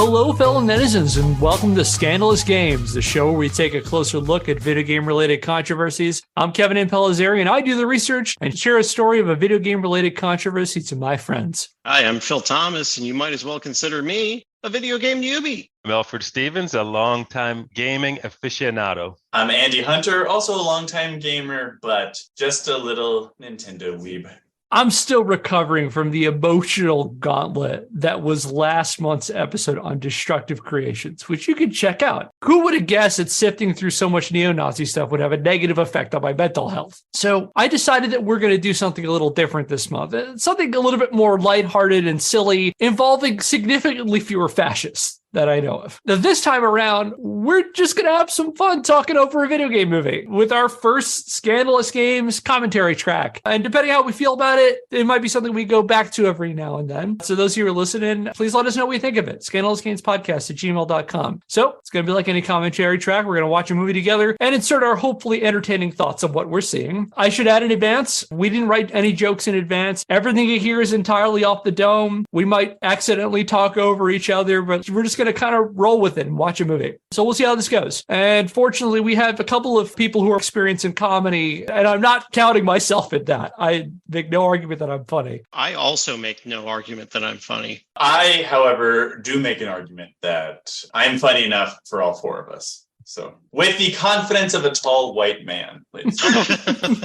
Hello, fellow netizens, and welcome to Scandalous Games, the show where we take a closer look at video game-related controversies. I'm Kevin Impellizeri, and I do the research and share a story of a video game-related controversy to my friends. Hi, I'm Phil Thomas, and you might as well consider me a video game newbie. I'm Elford Stevens, a longtime gaming aficionado. I'm Andy Hunter, also a longtime gamer, but just a little Nintendo weeb. I'm still recovering from the emotional gauntlet that was last month's episode on destructive creations, which you can check out. Who would have guessed that sifting through so much neo-Nazi stuff would have a negative effect on my mental health? So I decided that we're going to do something a little different this month, something a little bit more lighthearted and silly, involving significantly fewer fascists that I know of. Now, this time around, we're just going to have some fun talking over a video game movie with our first Scandalous Games commentary track. And depending on how we feel about it, it might be something we go back to every now and then. So those of you who are listening, please let us know what you think of it. ScandalousGamesPodcast@gmail.com. So it's going to be like any commentary track. We're going to watch a movie together and insert our hopefully entertaining thoughts of what we're seeing. I should add in advance, we didn't write any jokes in advance. Everything you hear is entirely off the dome. We might accidentally talk over each other, but we're just going to kind of roll with it and watch a movie. So we'll see how this goes. And fortunately, we have a couple of people who are experienced in comedy, and I'm not counting myself in that. I make no argument that I'm funny. I also make no argument that I'm funny. I, however, do make an argument that I'm funny enough for all four of us. So, with the confidence of a tall white man, ladies and gentlemen.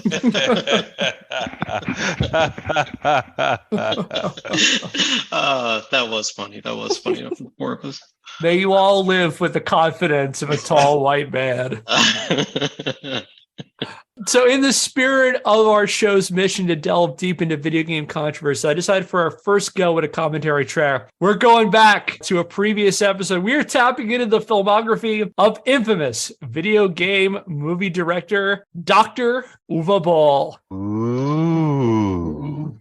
That was funny. That was funny enough for the four of us. May you all live with the confidence of a tall white man. So in the spirit of our show's mission to delve deep into video game controversy, I decided for our first go at a commentary track, we're going back to a previous episode. We are tapping into the filmography of infamous video game movie director, Dr. Uwe Boll. Ooh.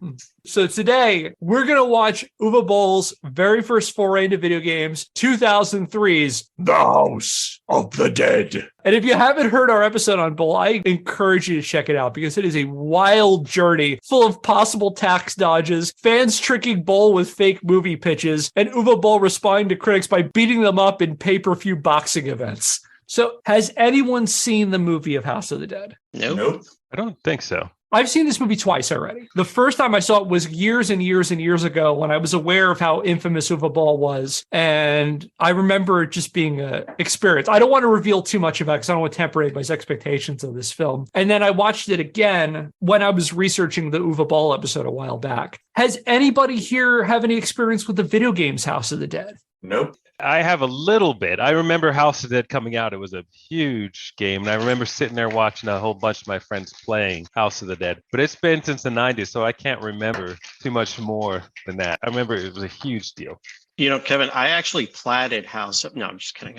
So today, we're going to watch Uwe Boll's very first foray into video games, 2003's The House of the Dead. And if you haven't heard our episode on Boll, I encourage you to check it out because it is a wild journey full of possible tax dodges, fans tricking Boll with fake movie pitches, and Uwe Boll responding to critics by beating them up in pay-per-view boxing events. So has anyone seen the movie of House of the Dead? Nope. I don't think so. I've seen this movie twice already. The first time I saw it was years and years and years ago when I was aware of how infamous Uwe Boll was. And I remember it just being an experience. I don't want to reveal too much about it because I don't want to temper anybody's expectations of this film. And then I watched it again when I was researching the Uwe Boll episode a while back. Has anybody here have any experience with the video games House of the Dead? Nope. I have a little bit. I remember House of the Dead coming out. It was a huge game. And I remember sitting there watching a whole bunch of my friends playing House of the Dead. But it's been since the 90s, so I can't remember too much more than that. I remember it was a huge deal. You know, Kevin, I actually platted House of... No, I'm just kidding.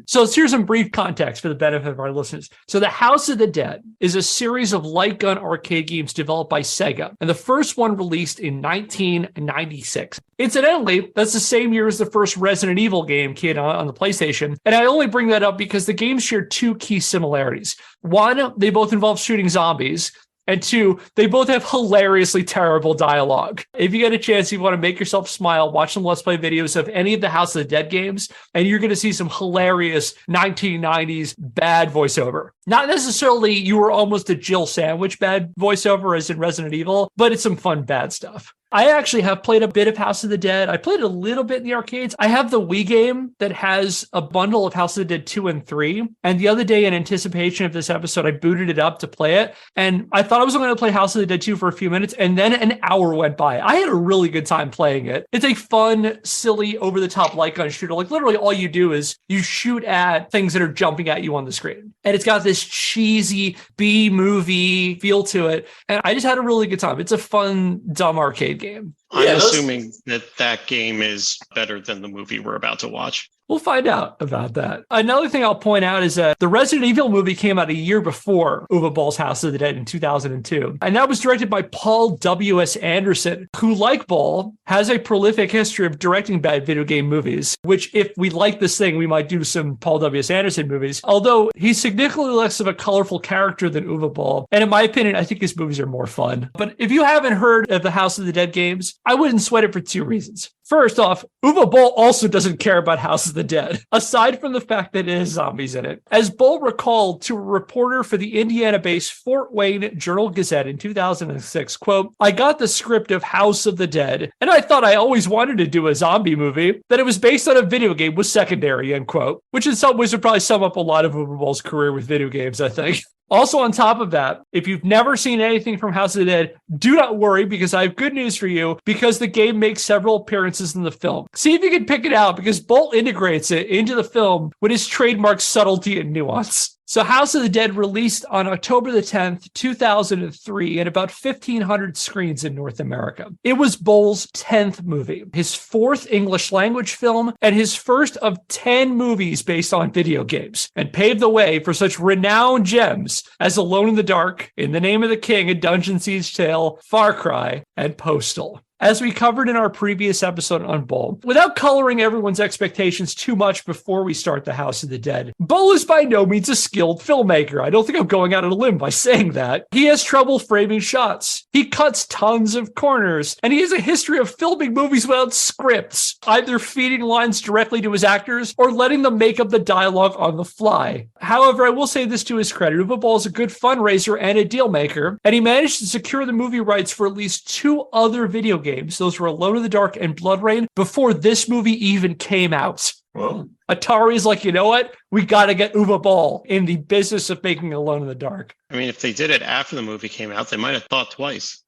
So here's some brief context for the benefit of our listeners. So The House of the Dead is a series of light gun arcade games developed by Sega, and the first one released in 1996. Incidentally, that's the same year as the first Resident Evil game came on the PlayStation, and I only bring that up because the games share two key similarities. One, they both involve shooting zombies. And two, they both have hilariously terrible dialogue. If you get a chance, you want to make yourself smile, watch some Let's Play videos of any of the House of the Dead games, and you're going to see some hilarious 1990s bad voiceover. Not necessarily you were almost a Jill Sandwich bad voiceover as in Resident Evil, but it's some fun bad stuff. I actually have played a bit of House of the Dead. I played a little bit in the arcades. I have the Wii game that has a bundle of House of the Dead 2 and 3. And the other day, in anticipation of this episode, I booted it up to play it. And I thought I was going to play House of the Dead 2 for a few minutes. And then an hour went by. I had a really good time playing it. It's a fun, silly, over-the-top light gun shooter. Like literally all you do is you shoot at things that are jumping at you on the screen. And it's got this cheesy B-movie feel to it. And I just had a really good time. It's a fun, dumb arcade game. I'm assuming that game is better than the movie we're about to watch. We'll find out about that. Another thing I'll point out is that the Resident Evil movie came out a year before Uwe Boll's House of the Dead in 2002. And that was directed by Paul W.S. Anderson, who, like Boll, has a prolific history of directing bad video game movies, which if we like this thing, we might do some Paul W.S. Anderson movies. Although he's significantly less of a colorful character than Uwe Boll. And in my opinion, I think his movies are more fun. But if you haven't heard of the House of the Dead games, I wouldn't sweat it for two reasons. First off, Uwe Boll also doesn't care about House of the Dead, aside from the fact that it has zombies in it. As Boll recalled to a reporter for the Indiana-based Fort Wayne Journal-Gazette in 2006, quote, I got the script of House of the Dead, and I thought I always wanted to do a zombie movie. That it was based on a video game was secondary, end quote, which in some ways would probably sum up a lot of Uwe Boll's career with video games, I think. Also, on top of that, if you've never seen anything from House of the Dead, do not worry because I have good news for you because the game makes several appearances in the film. See if you can pick it out because Boll integrates it into the film with his trademark subtlety and nuance. So House of the Dead released on October the 10th, 2003 at about 1,500 screens in North America. It was Boll's 10th movie, his 4th English language film, and his first of 10 movies based on video games, and paved the way for such renowned gems as Alone in the Dark, In the Name of the King, A Dungeon Siege Tale, Far Cry, and Postal. As we covered in our previous episode on Boll, without coloring everyone's expectations too much before we start The House of the Dead, Boll is by no means a skilled filmmaker. I don't think I'm going out on a limb by saying that. He has trouble framing shots. He cuts tons of corners, and he has a history of filming movies without scripts, either feeding lines directly to his actors or letting them make up the dialogue on the fly. However, I will say this to his credit, Uwe Boll is a good fundraiser and a deal maker, and he managed to secure the movie rights for at least 2 other video games. Those were Alone in the Dark and Blood Rain before this movie even came out. Whoa. Atari's like, you know what? We got to get Uwe Boll in the business of making Alone in the Dark. I mean, if they did it after the movie came out, they might have thought twice.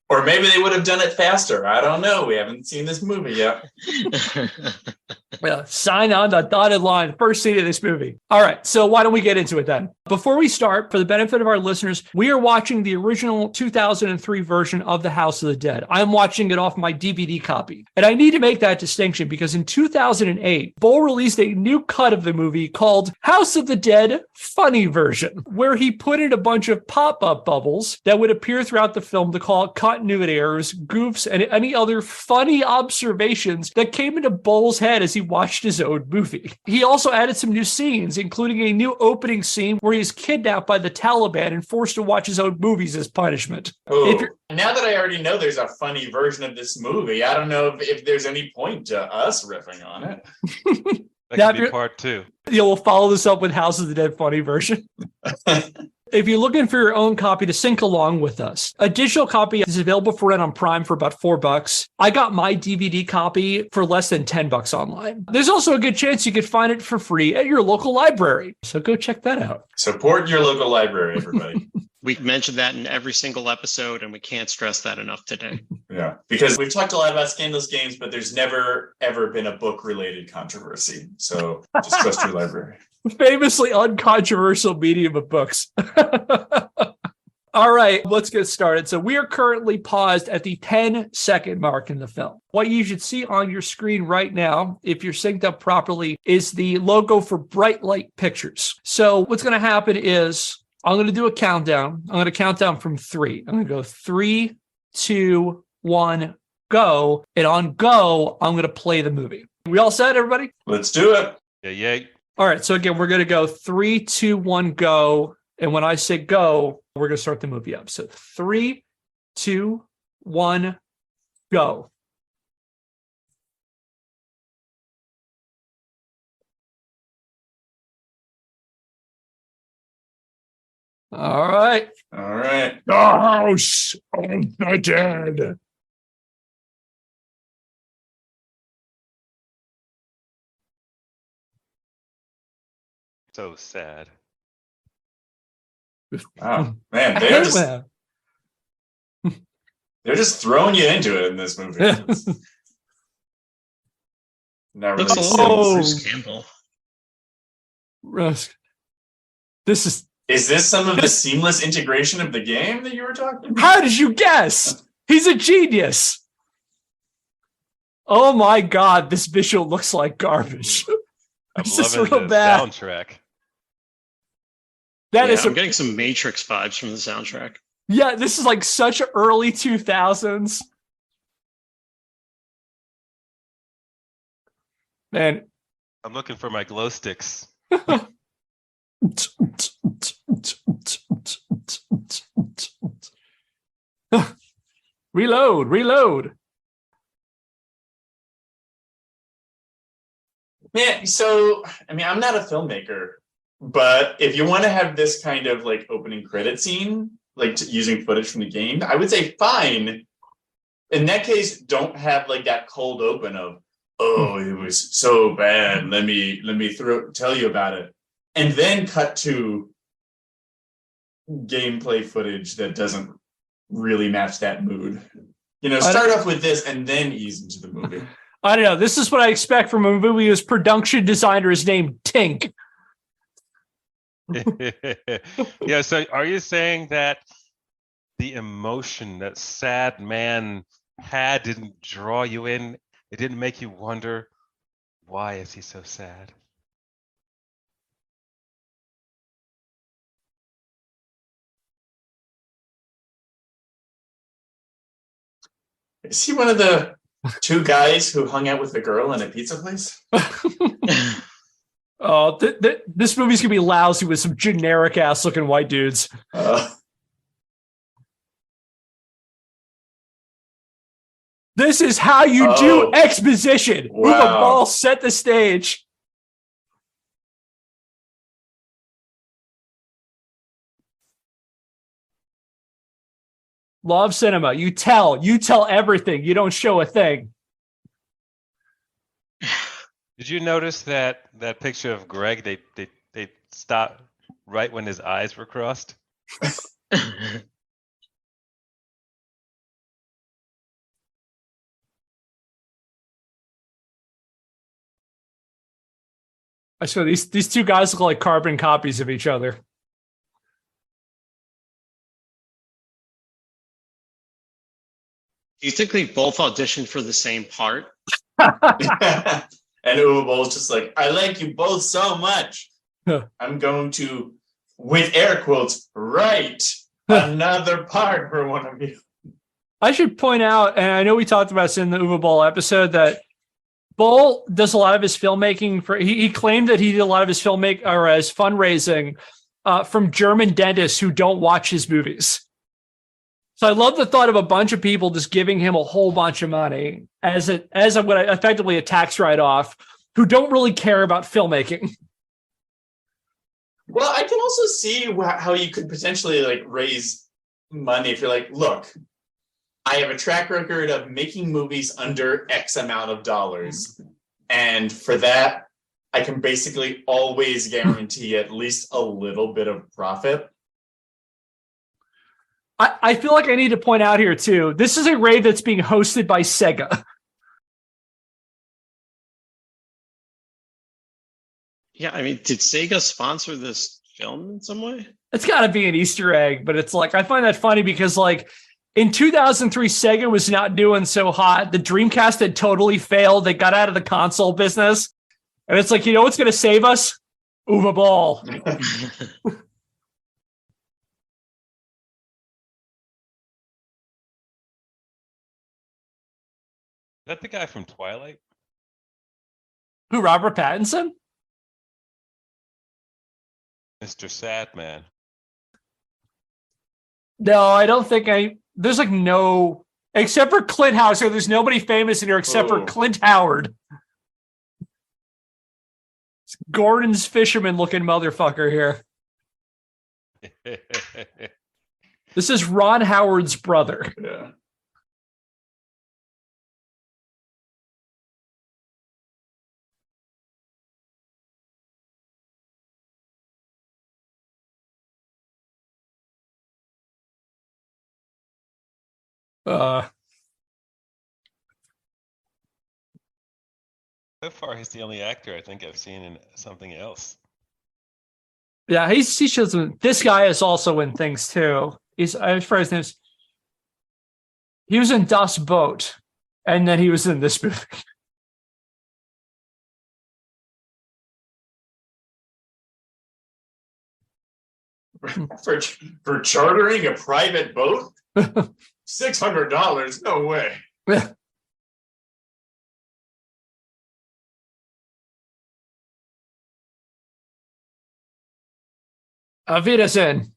Or maybe they would have done it faster. I don't know. We haven't seen this movie yet. Well, sign on the dotted line. First scene of this movie. All right, so why don't we get into it then? Before we start, for the benefit of our listeners, we are watching the original 2003 version of The House of the Dead. I'm watching it off my DVD copy. And I need to make that distinction because in 2008, Boll released a new cut of the movie called House of the Dead Funny Version, where he put in a bunch of pop-up bubbles that would appear throughout the film to call it continuity errors, goofs, and any other funny observations that came into Boll's head as he watched his own movie. He also added some new scenes, including a new opening scene where he's kidnapped by the Taliban and forced to watch his own movies as punishment. Oh, now that I already know there's a funny version of this movie, I don't know if there's any point to us riffing on it. That could be part 2. We'll follow this up with House of the Dead funny version. If you're looking for your own copy to sync along with us, a digital copy is available for rent on Prime for about $4. I got my DVD copy for less than $10 online. There's also a good chance you could find it for free at your local library. So go check that out. Support your local library, everybody. We mentioned that in every single episode, and we can't stress that enough today. Yeah, because we've talked a lot about scandalous games, but there's never, ever been a book-related controversy. So just trust your library. Famously uncontroversial medium of books. All right, let's get started. So we are currently paused at the 10-second mark in the film. What you should see on your screen right now, if you're synced up properly, is the logo for Bright Light Pictures. So what's going to happen is I'm going to do a countdown. I'm going to count down from 3. I'm going to go 3, 2, 1, go. And on go, I'm going to play the movie. We all set, everybody? Let's do it. Yeah. All right, so again, we're going to go 3, 2, 1, go. And when I say go, we're going to start the movie up. So 3, 2, 1, go. All right. All right. The House of the Dead. So sad. Wow, man, they're just throwing you into it in this movie. Not really. Bruce Campbell. This is this some of the seamless integration of the game that you were talking about? How did you guess? He's a genius. Oh my God, this visual looks like garbage. I'm This is loving real the bad. soundtrack. I'm getting some Matrix vibes from the soundtrack. Yeah, this is like such early 2000s. Man. I'm looking for my glow sticks. Reload. Man, so I mean, I'm not a filmmaker, but if you want to have this kind of like opening credit scene, like using footage from the game, I would say fine. In that case, don't have like that cold open of, oh, it was so bad. Let me tell you about it, and then cut to gameplay footage that doesn't really match that mood. Start off with this and then ease into the movie. I don't know. This is what I expect from a movie whose production designer is named Tink. Yeah, so are you saying that the emotion that sad man had didn't draw you in? It didn't make you wonder, why is he so sad? Is he one of the two guys who hung out with the girl in a pizza place? Oh, this movie's gonna be lousy with some generic ass looking white dudes. This is how you do exposition. Wow. Uwe Boll set the stage. Love cinema. You tell everything. You don't show a thing. Did you notice that picture of Greg? They stopped right when his eyes were crossed. I swear these two guys look like carbon copies of each other. Do you think they both auditioned for the same part? And Uwe Boll's just like, I like you both so much. I'm going to, with air quotes, write another part for one of you. I should point out, and I know we talked about this in the Uwe Boll episode, that Boll does a lot of his filmmaking for. He claimed that he did a lot of his filmmaking or his fundraising from German dentists who don't watch his movies. So I love the thought of a bunch of people just giving him a whole bunch of money as effectively a tax write-off who don't really care about filmmaking. Well, I can also see how you could potentially like raise money if you're like, look, I have a track record of making movies under X amount of dollars. And for that, I can basically always guarantee at least a little bit of profit. I feel like I need to point out here, too, this is a rave that's being hosted by Sega. Yeah, I mean, did Sega sponsor this film in some way? It's got to be an Easter egg, but it's like, I find that funny because, like, in 2003, Sega was not doing so hot. The Dreamcast had totally failed. They got out of the console business. And it's like, you know what's going to save us? Uwe Boll. Is that the guy from Twilight? Who, Robert Pattinson? Mr. Sadman. No, I don't think there's like no, except for Clint Howard. So there's nobody famous in here except for Clint Howard. It's Gordon's fisherman looking motherfucker here. This is Ron Howard's brother. Yeah. So far, he's the only actor I think I've seen in something else. Yeah, he shows them. This guy is also in things too. I'm sure his name's. He was in Das Boot, and then he was in this movie. For chartering a private boat? $600? No way. Auf Wiedersehen.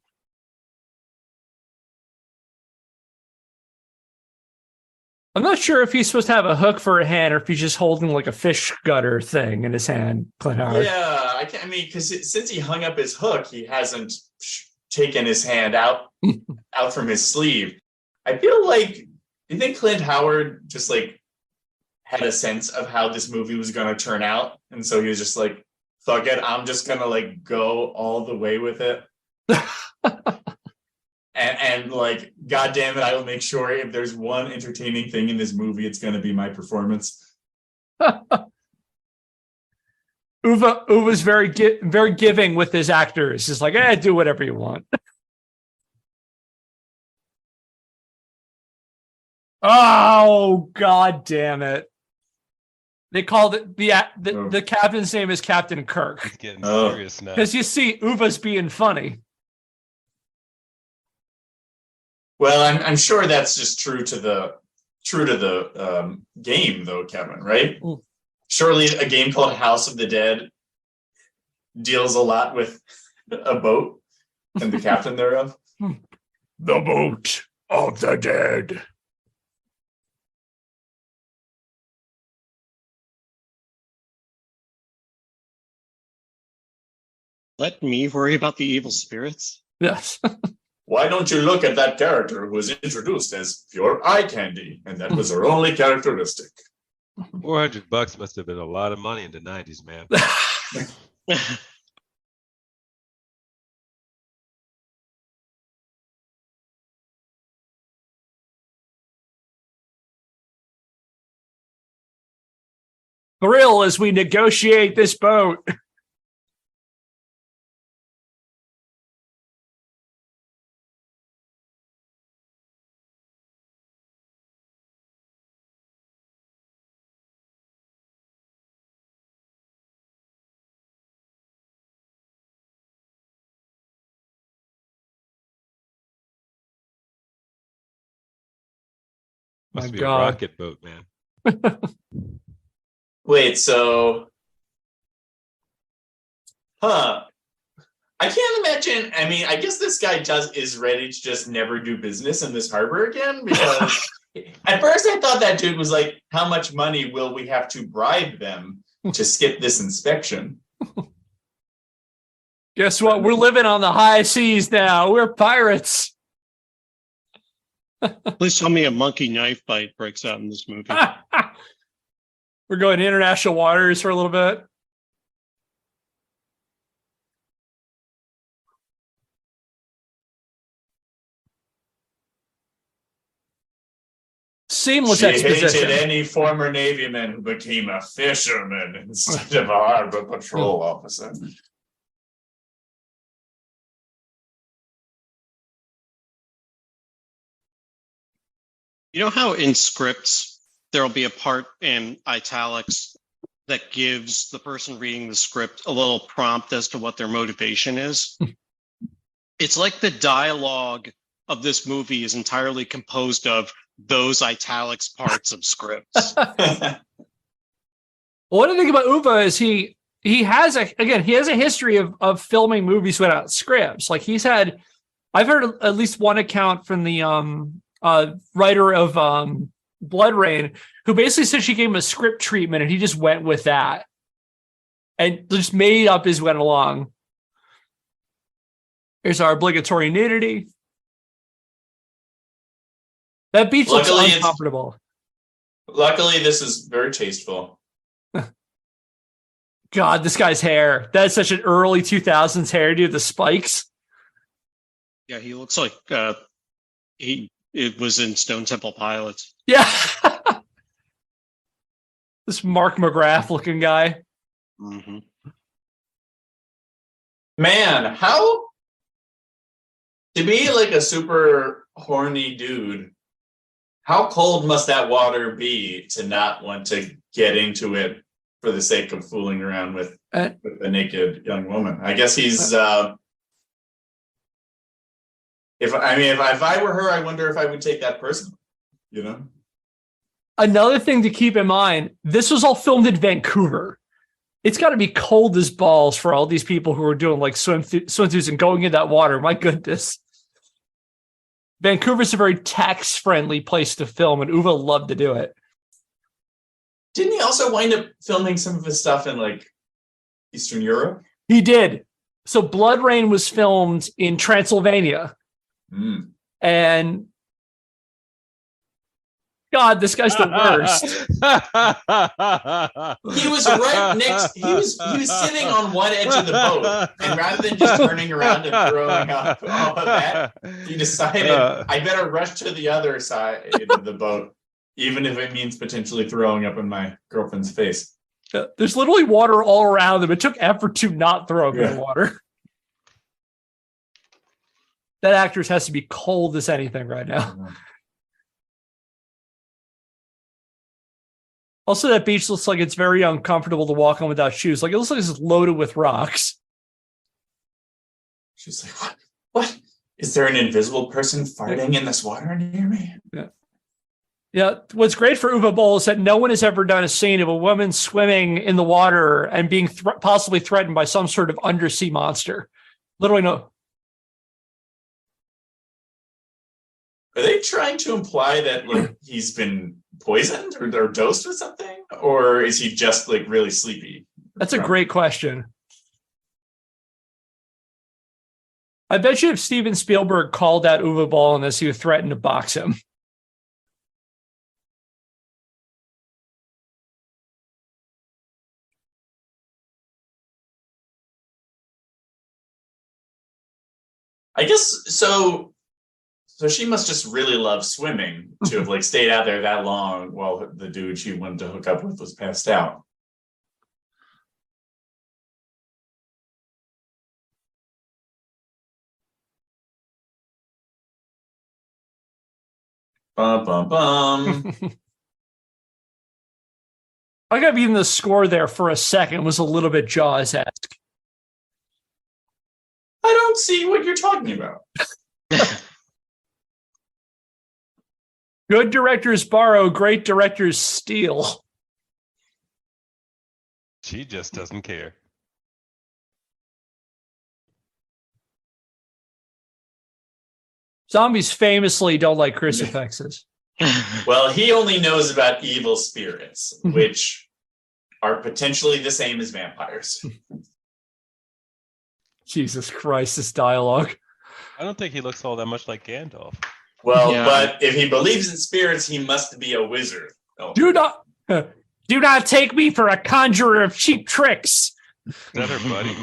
I'm not sure if he's supposed to have a hook for a hand or if he's just holding like a fish gutter thing in his hand, Clint Howard. Yeah, I mean, because since he hung up his hook, he hasn't taken his hand out from his sleeve. I feel like, do you think Clint Howard just like had a sense of how this movie was going to turn out? And so he was just like, fuck it, I'm just going to like go all the way with it. and like, God damn it, I will make sure if there's one entertaining thing in this movie, it's going to be my performance. Uwe's very giving with his actors. He's like, do whatever you want. Oh, God damn it. They called it the captain's name is Captain Kirk. It's getting serious now. Because you see, Uwe's being funny. Well, I'm sure that's just true to the game, though, Kevin, right? Mm. Surely a game called House of the Dead deals a lot with a boat and the captain thereof. The boat of the dead. Let me worry about the evil spirits. Yes. Why don't you look at that character who was introduced as pure eye candy, and that was her only characteristic? $400 must have been a lot of money in the 90s, man. Thrill as we negotiate this boat. Must be God. a rocket boat, man. Wait, so... I can't imagine. I mean, I guess this guy is ready to just never do business in this harbor again, because at first I thought that dude was like, how much money will we have to bribe them to skip this inspection? Guess what? We're living on the high seas now. We're pirates. Please tell me a monkey knife bite breaks out in this movie. We're going to international waters for a little bit. Seamless She exposition. hated any former Navyman who became a fisherman instead of a harbor patrol officer. You know how in scripts there'll be a part in italics that gives the person reading the script a little prompt as to what their motivation is? It's like the dialogue of this movie is entirely composed of those italics parts of scripts. Well, one thing about Uwe is he has a history of filming movies without scripts. Like I've heard at least one account from the writer of Blood Rain, who basically said she gave him a script treatment and he just went with that and just made up as went along. Here's our obligatory nudity. That beach looks uncomfortable. Luckily, this is very tasteful. God, this guy's hair. That's such an early 2000s hairdo, the spikes. Yeah, he looks like it was in Stone Temple Pilots. Yeah. This Mark McGrath looking guy. Mm-hmm. Man, how to be like a super horny dude, how cold must that water be to not want to get into it for the sake of fooling around with a naked young woman? I guess he's if I were her, I wonder if I would take that personally, you know? Another thing to keep in mind, this was all filmed in Vancouver. It's got to be cold as balls for all these people who are doing like swimsuits and going in that water. My goodness. Vancouver's a very tax-friendly place to film, and Uwe loved to do it. Didn't he also wind up filming some of his stuff in like Eastern Europe? He did. So Blood Rain was filmed in Transylvania. And God, this guy's the worst. He was right next. He was sitting on one edge of the boat, and rather than just turning around and throwing up all of that, he decided I better rush to the other side of the boat, even if it means potentially throwing up in my girlfriend's face. There's literally water all around them. It took effort to not throw up in the water. That actress has to be cold as anything right now. Also, that beach looks like it's very uncomfortable to walk on without shoes. Like, it looks like it's loaded with rocks. She's like, what? Is there an invisible person farting in this water near me? Yeah. What's great for Uwe Boll is that no one has ever done a scene of a woman swimming in the water and being possibly threatened by some sort of undersea monster. Literally no. Are they trying to imply that like he's been poisoned or dosed with something, or is he just like really sleepy? That's a great question. I bet you if Steven Spielberg called out Uwe Boll on this, he would threaten to box him. I guess so. So she must just really love swimming to have like stayed out there that long while the dude she wanted to hook up with was passed out. Bum, bum, bum. I got even the score there for a second was a little bit Jaws-esque. I don't see what you're talking about. Good directors borrow, great directors steal. She just doesn't care. Zombies famously don't like crucifixes. Well, he only knows about evil spirits, which are potentially the same as vampires. Jesus Christ, this dialogue. I don't think he looks all that much like Gandalf. Well, but if he believes in spirits, he must be a wizard. Oh. Do not take me for a conjurer of cheap tricks. Is that her buddy?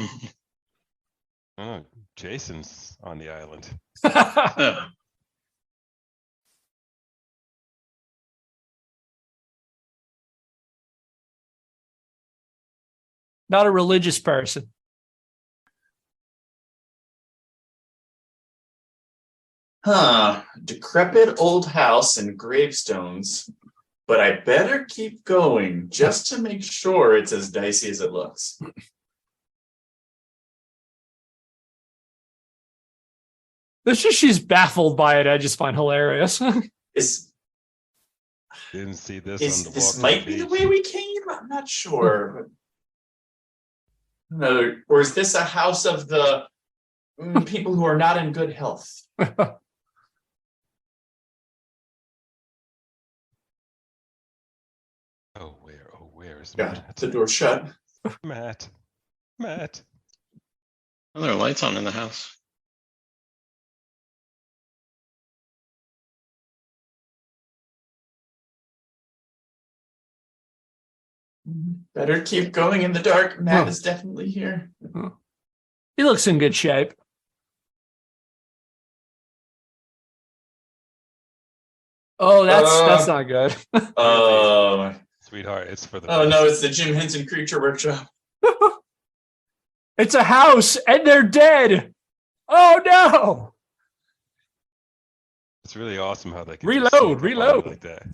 Oh, Jason's on the island. Not a religious person. Decrepit old house and gravestones, but I better keep going just to make sure it's as dicey as it looks. This just she's baffled by it. I just find hilarious. Didn't see this on the this walk might be the way we came? I'm not sure. No, or is this a house of the people who are not in good health? Where is Yeah, Matt? the door shut. Matt. Well, there are lights on in the house. Better keep going in the dark. Matt is definitely here. He looks in good shape. Oh, that's not good. Sweetheart, it's for the Oh no, it's the Jim Henson Creature Workshop. It's a house and they're dead. Oh no. It's really awesome how they can reload like that.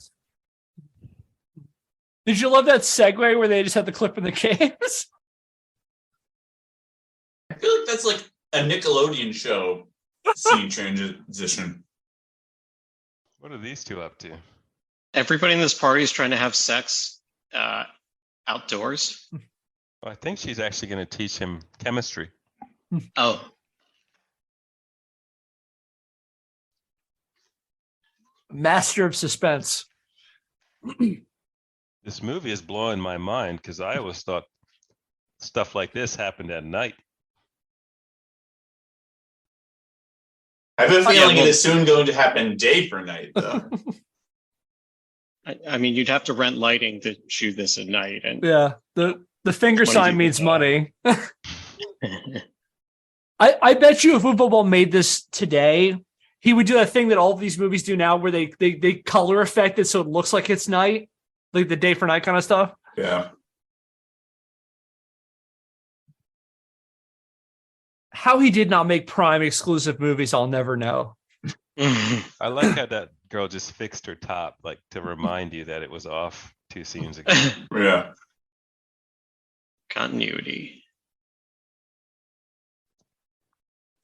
Did you love that segue where they just had the clip in the games? I feel like that's like a Nickelodeon show scene transition. What are these two up to? Everybody in this party is trying to have sex outdoors. Well, I think she's actually going to teach him chemistry. Oh. Master of suspense. This movie is blowing my mind because I always thought stuff like this happened at night. I have a feeling it is soon going to happen day for night, though. I mean, you'd have to rent lighting to shoot this at night, and Yeah, the finger 20 sign people means die. money. I bet you if Uwe Boll made this today, he would do that thing that all of these movies do now where they color affect it so it looks like it's night, like the day for night kind of stuff. Yeah. How he did not make Prime exclusive movies, I'll never know. I like how that girl just fixed her top, like to remind you that it was off 2 scenes ago. Yeah. Continuity.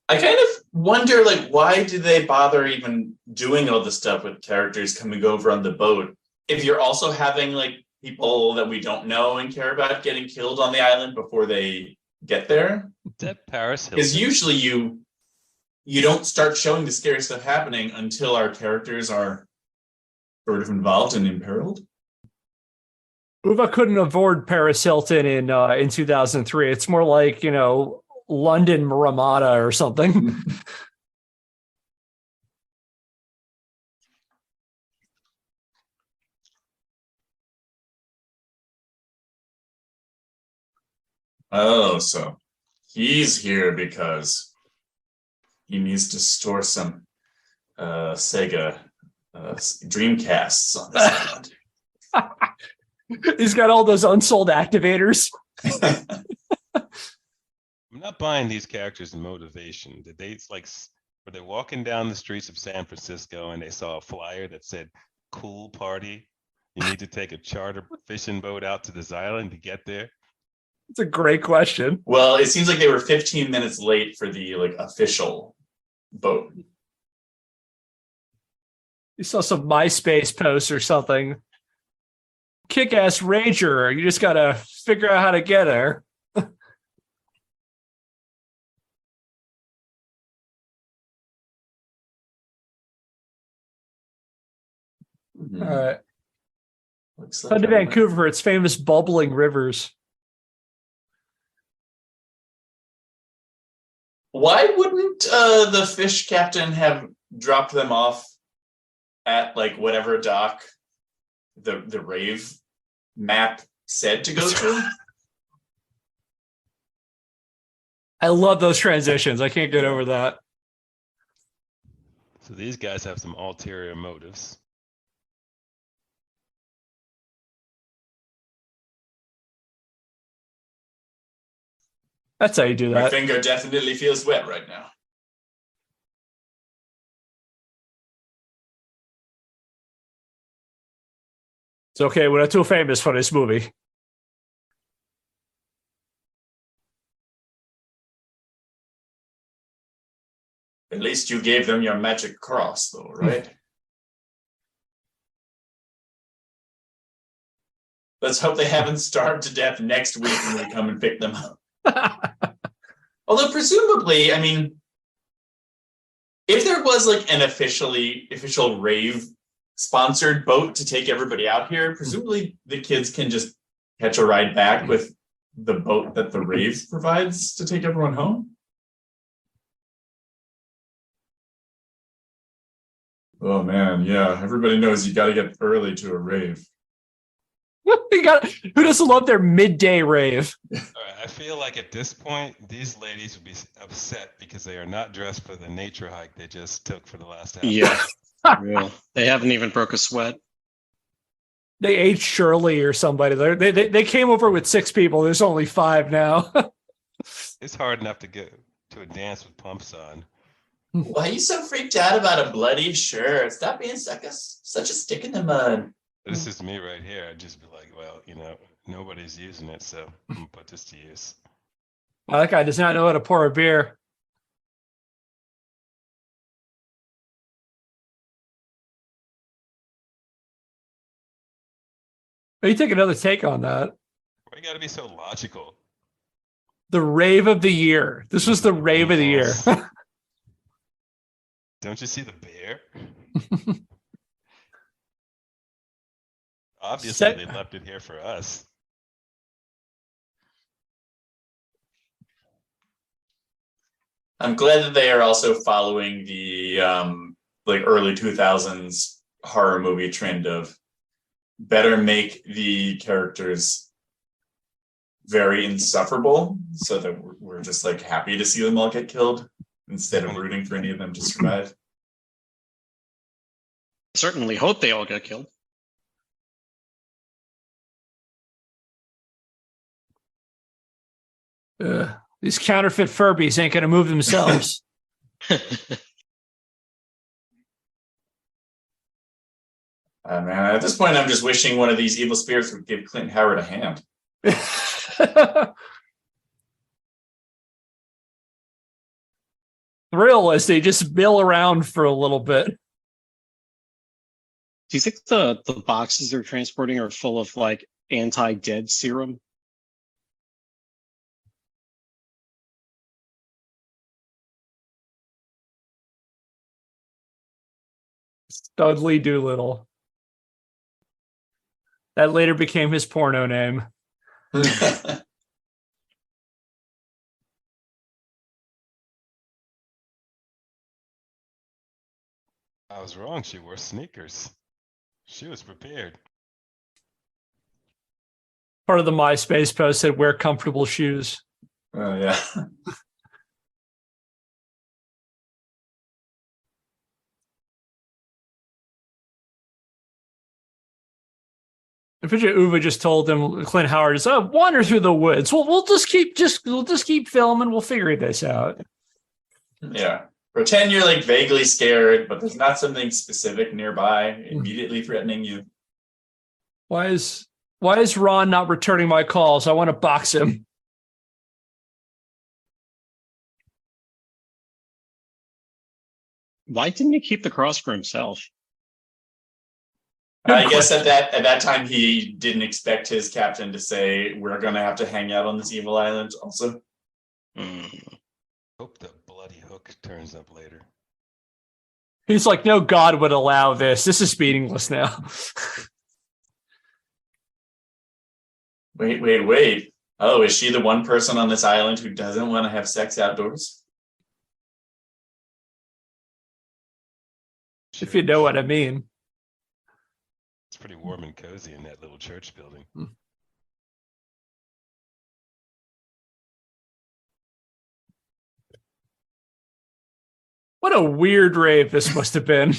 I kind of wonder, like, why do they bother even doing all this stuff with characters coming over on the boat if you're also having, like, people that we don't know and care about getting killed on the island before they get there? Is that Paris Hilton? Because usually you don't start showing the scary stuff happening until our characters are sort of involved and imperiled. Uwe couldn't afford Paris Hilton in 2003. It's more like, London Ramada or something. Oh, so he's here because he needs to store some Sega Dreamcasts on this island. He's got all those unsold activators. I'm not buying these characters' motivation. Did they were they walking down the streets of San Francisco and they saw a flyer that said "Cool Party"? You need to take a charter fishing boat out to this island to get there. It's a great question. Well, it seems like they were 15 minutes late for the official boat. You saw some MySpace posts or something. Kick-ass Ranger. You just got to figure out how to get there. All right. Looks Come to Vancouver for its famous bubbling rivers. Why wouldn't the fish captain have dropped them off at whatever dock the rave map said to go to? I love those transitions. I can't get over that. So these guys have some ulterior motives. That's how you do My that. finger definitely feels wet right now. It's okay. We're not too famous for this movie. At least you gave them your magic cross, though, right? Let's hope they haven't starved to death next week when we come and pick them up. Although presumably, I mean, if there was an official rave sponsored boat to take everybody out here, presumably the kids can just catch a ride back with the boat that the rave provides to take everyone home. Oh man, yeah. Everybody knows you got to get early to a rave. Who doesn't love their midday rave? All right, I feel like at this point, these ladies would be upset because they are not dressed for the nature hike they just took for the last half. Yeah. Real. They haven't even broke a sweat. They ate Shirley or somebody. They came over with 6 people. There's only 5 now. It's hard enough to get to a dance with pumps on. Why are you so freaked out about a bloody shirt? Stop being such a stick in the mud. This is me right here. I'd just be like, well, nobody's using it, so I'm gonna put this to use. Oh, that guy does not know how to pour a beer. You take another take on that. Why you gotta be so logical? The rave of the year. This was the rave of the year. Don't you see the bear? Obviously, they left it here for us. I'm glad that they are also following the like early 2000s horror movie trend of better make the characters very insufferable so that we're just like happy to see them all get killed instead of rooting for any of them to survive. Certainly hope they all get killed. These counterfeit Furbies ain't gonna move themselves. Man, at this point, I'm just wishing one of these evil spirits would give Clint Howard a hand. Thrill as they just mill around for a little bit. Do you think the boxes they're transporting are full of like anti-dead serum? Dudley Doolittle. That later became his porno name. I was wrong. She wore sneakers. She was prepared. Part of the MySpace post said, wear comfortable shoes. Oh, yeah. I picture Uwe just told him, Clint Howard is, wander through the woods. We'll just keep filming. We'll figure this out. Yeah. Pretend you're like vaguely scared, but there's not something specific nearby immediately threatening you. Why is Ron not returning my calls? I want to box him. Why didn't he keep the cross for himself? I guess at that time he didn't expect his captain to say, we're going to have to hang out on this evil island also. Hope the bloody hook turns up later. He's like, no God would allow this. This is meaningless now. Wait. Oh, is she the one person on this island who doesn't want to have sex outdoors? If you know what I mean. It's pretty warm and cozy in that little church building. What a weird rave this must have been.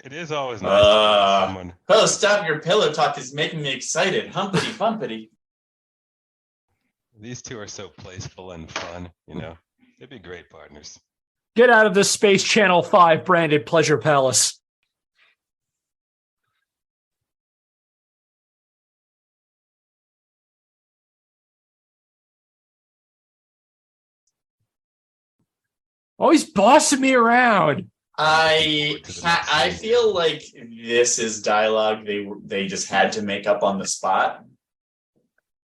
It is always nice to be with someone. Oh, stop your pillow talk is making me excited. Humpity bumpity. These two are so playful and fun, you know. They'd be great partners. Get out of this Space Channel 5 branded pleasure palace. Oh, he's bossing me around. I feel like this is dialogue they just had to make up on the spot,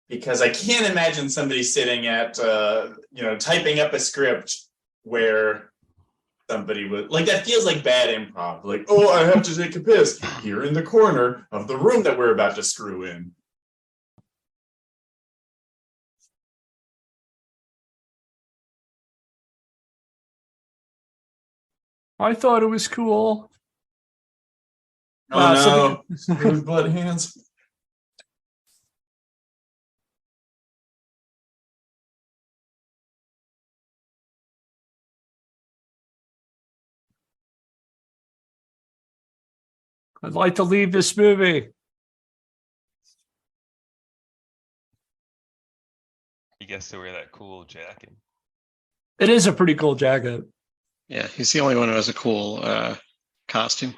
because I can't imagine somebody sitting at typing up a script where somebody would like, that feels like bad improv. Like, oh, I have to take a piss here in the corner of the room that we're about to screw in. I thought it was cool. Oh no, those blood hands. I'd like to leave this movie. He gets to wear that cool jacket. It is a pretty cool jacket. Yeah, he's the only one who has a cool costume.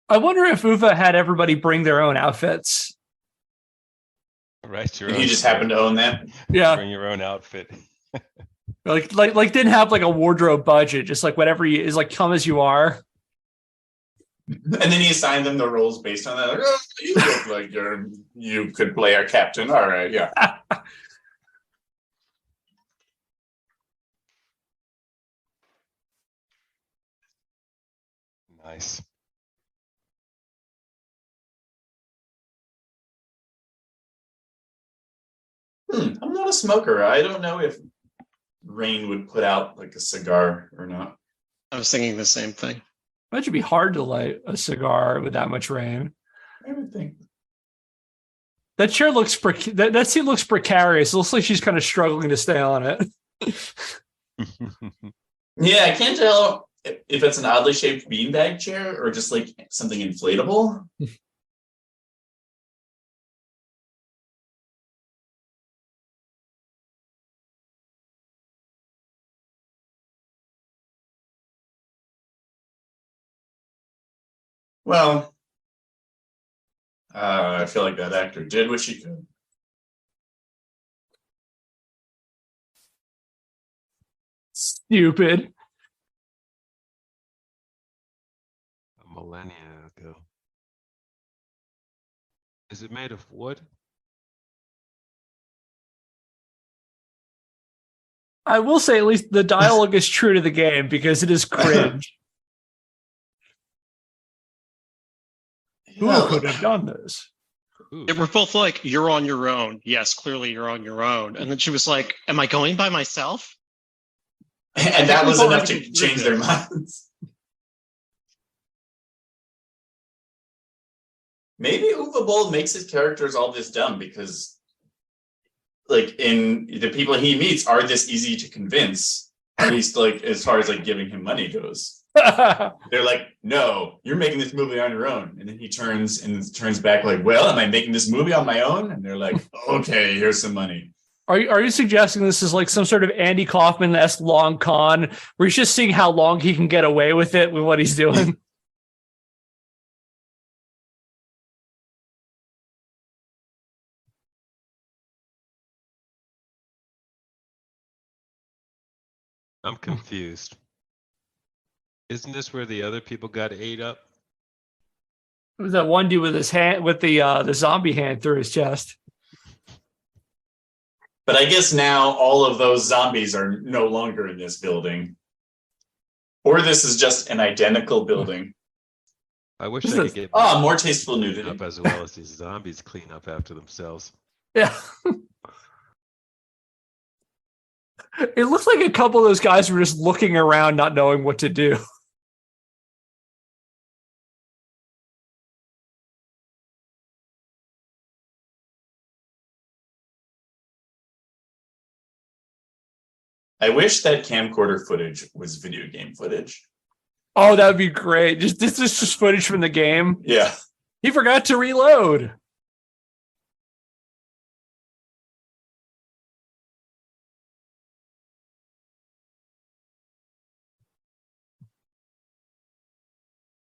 I wonder if Uwe had everybody bring their own outfits. Right, You just happen to own that. Yeah, bring your own outfit. like didn't have like a wardrobe budget, just like whatever is like, come as you are. And then he assigned them the roles based on that. Like, oh, you look like you could play our captain. All right, yeah. Nice. I'm not a smoker. I don't know if rain would put out like a cigar or not. I was thinking the same thing. That should be hard to light a cigar with that much rain. I would think. That chair looks that seat looks precarious. It looks like she's kind of struggling to stay on it. Yeah, I can't tell if it's an oddly shaped beanbag chair or just like something inflatable. Well, I feel like that actor did what she could. Stupid. A millennia ago. Is it made of wood? I will say at least the dialogue is true to the game because it is cringe. Who could have done this? Ooh. They were both like, "You're on your own." Yes, clearly you're on your own. And then she was like, "Am I going by myself?" And that was enough to change their minds. Maybe Uwe Boll makes his characters all this dumb because, like, in the people he meets are this easy to convince, at least like as far as like giving him money goes. They're like, "No, you're making this movie on your own." And then he turns back like, "Well, am I making this movie on my own?" And they're like, "Okay, here's some money." Are you suggesting this is like some sort of Andy Kaufman-esque long con where he's just seeing how long he can get away with it with what he's doing? I'm confused. Isn't this where the other people got ate up? It was that one dude with his hand, with the zombie hand through his chest. But I guess now all of those zombies are no longer in this building. Or this is just an identical building. I wish This I is- could get More tasteful clean nudity. up as well as these zombies clean up after themselves. Yeah. It looks like a couple of those guys were just looking around, not knowing what to do. I wish that camcorder footage was video game footage. Oh, that would be great. This is just footage from the game. Yeah. He forgot to reload.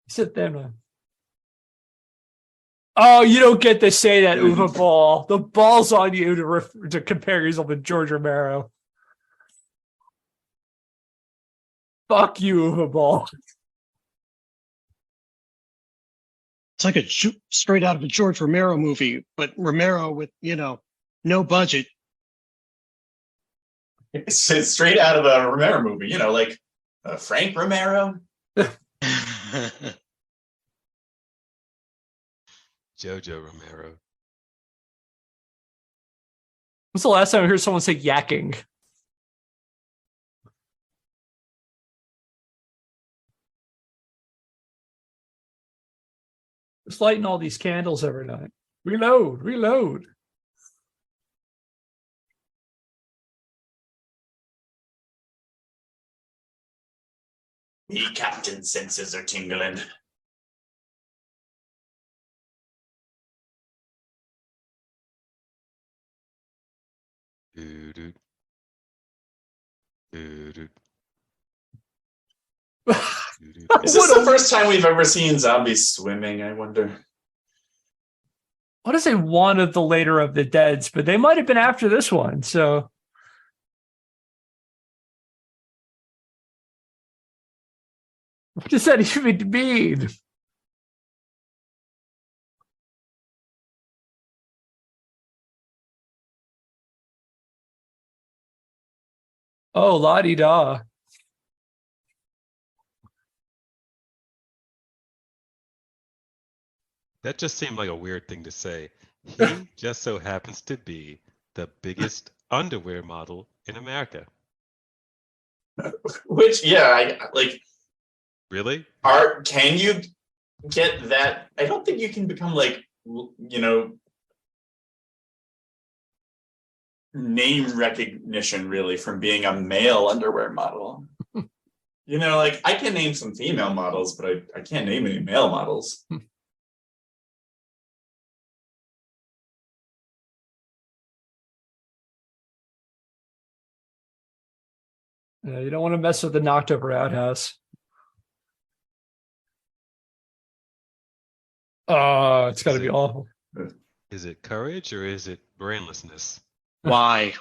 Sit there, man. Oh, you don't get to say that, Uwe Boll. The ball's on you to compare yourself to George Romero. Fuck you, Uwe Boll. It's like straight out of a George Romero movie, but Romero with, no budget. It's straight out of a Romero movie, like Frank Romero. Jojo Romero. When's the last time I heard someone say yakking? Just lighting all these candles every night. Reload. The captain's senses are tingling. Doo-doo. Doo-doo. Is this the first time we've ever seen zombies swimming, I wonder? I want to say one of the later of the Deads, but they might have been after this one. So, what does that even mean? Oh, la-di-da. That just seemed like a weird thing to say. He just so happens to be The biggest underwear model in America. Which, yeah, I like. Really? Can you get that? I don't think you can become like, name recognition really from being a male underwear model. Like I can name some female models, but I can't name any male models. You don't want to mess with the knocked over outhouse. Oh, it's got to be awful. Is it courage or is it brainlessness? Why?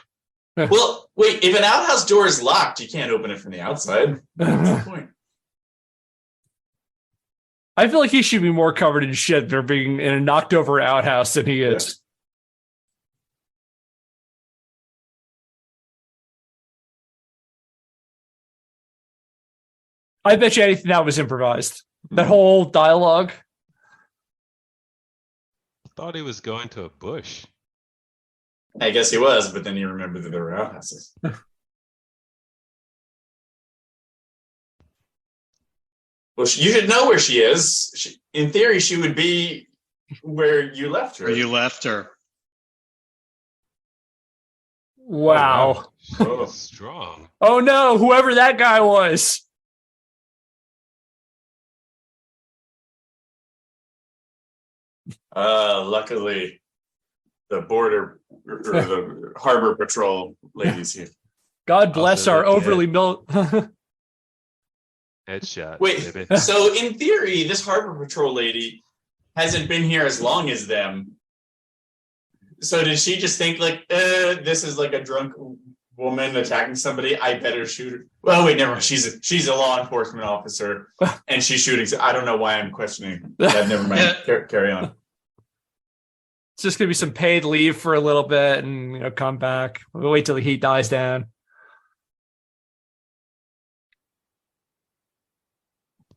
Well, wait, if an outhouse door is locked, you can't open it from the outside. What's the point? I feel like he should be more covered in shit for being in a knocked over outhouse than he is. I bet you anything that was improvised. That whole dialogue. I thought he was going to a bush. I guess he was, but then you remember that there were outhouses. Well, you should know where she is. In theory, she would be where you left her. Where you left her. Wow. She is strong. Oh no, whoever that guy was. Luckily, the border or the harbor patrol ladies here. God bless Also, our overly mil. Headshot. Wait, baby. so in theory, this harbor patrol lady hasn't been here as long as them. So did she just think like, this is like a drunk woman attacking somebody? I better shoot her. Well, wait, never mind. She's a law enforcement officer, and she's shooting. So I don't know why I'm questioning that. Never mind. Carry on. It's just gonna be some paid leave for a little bit, and come back. We'll wait till the heat dies down.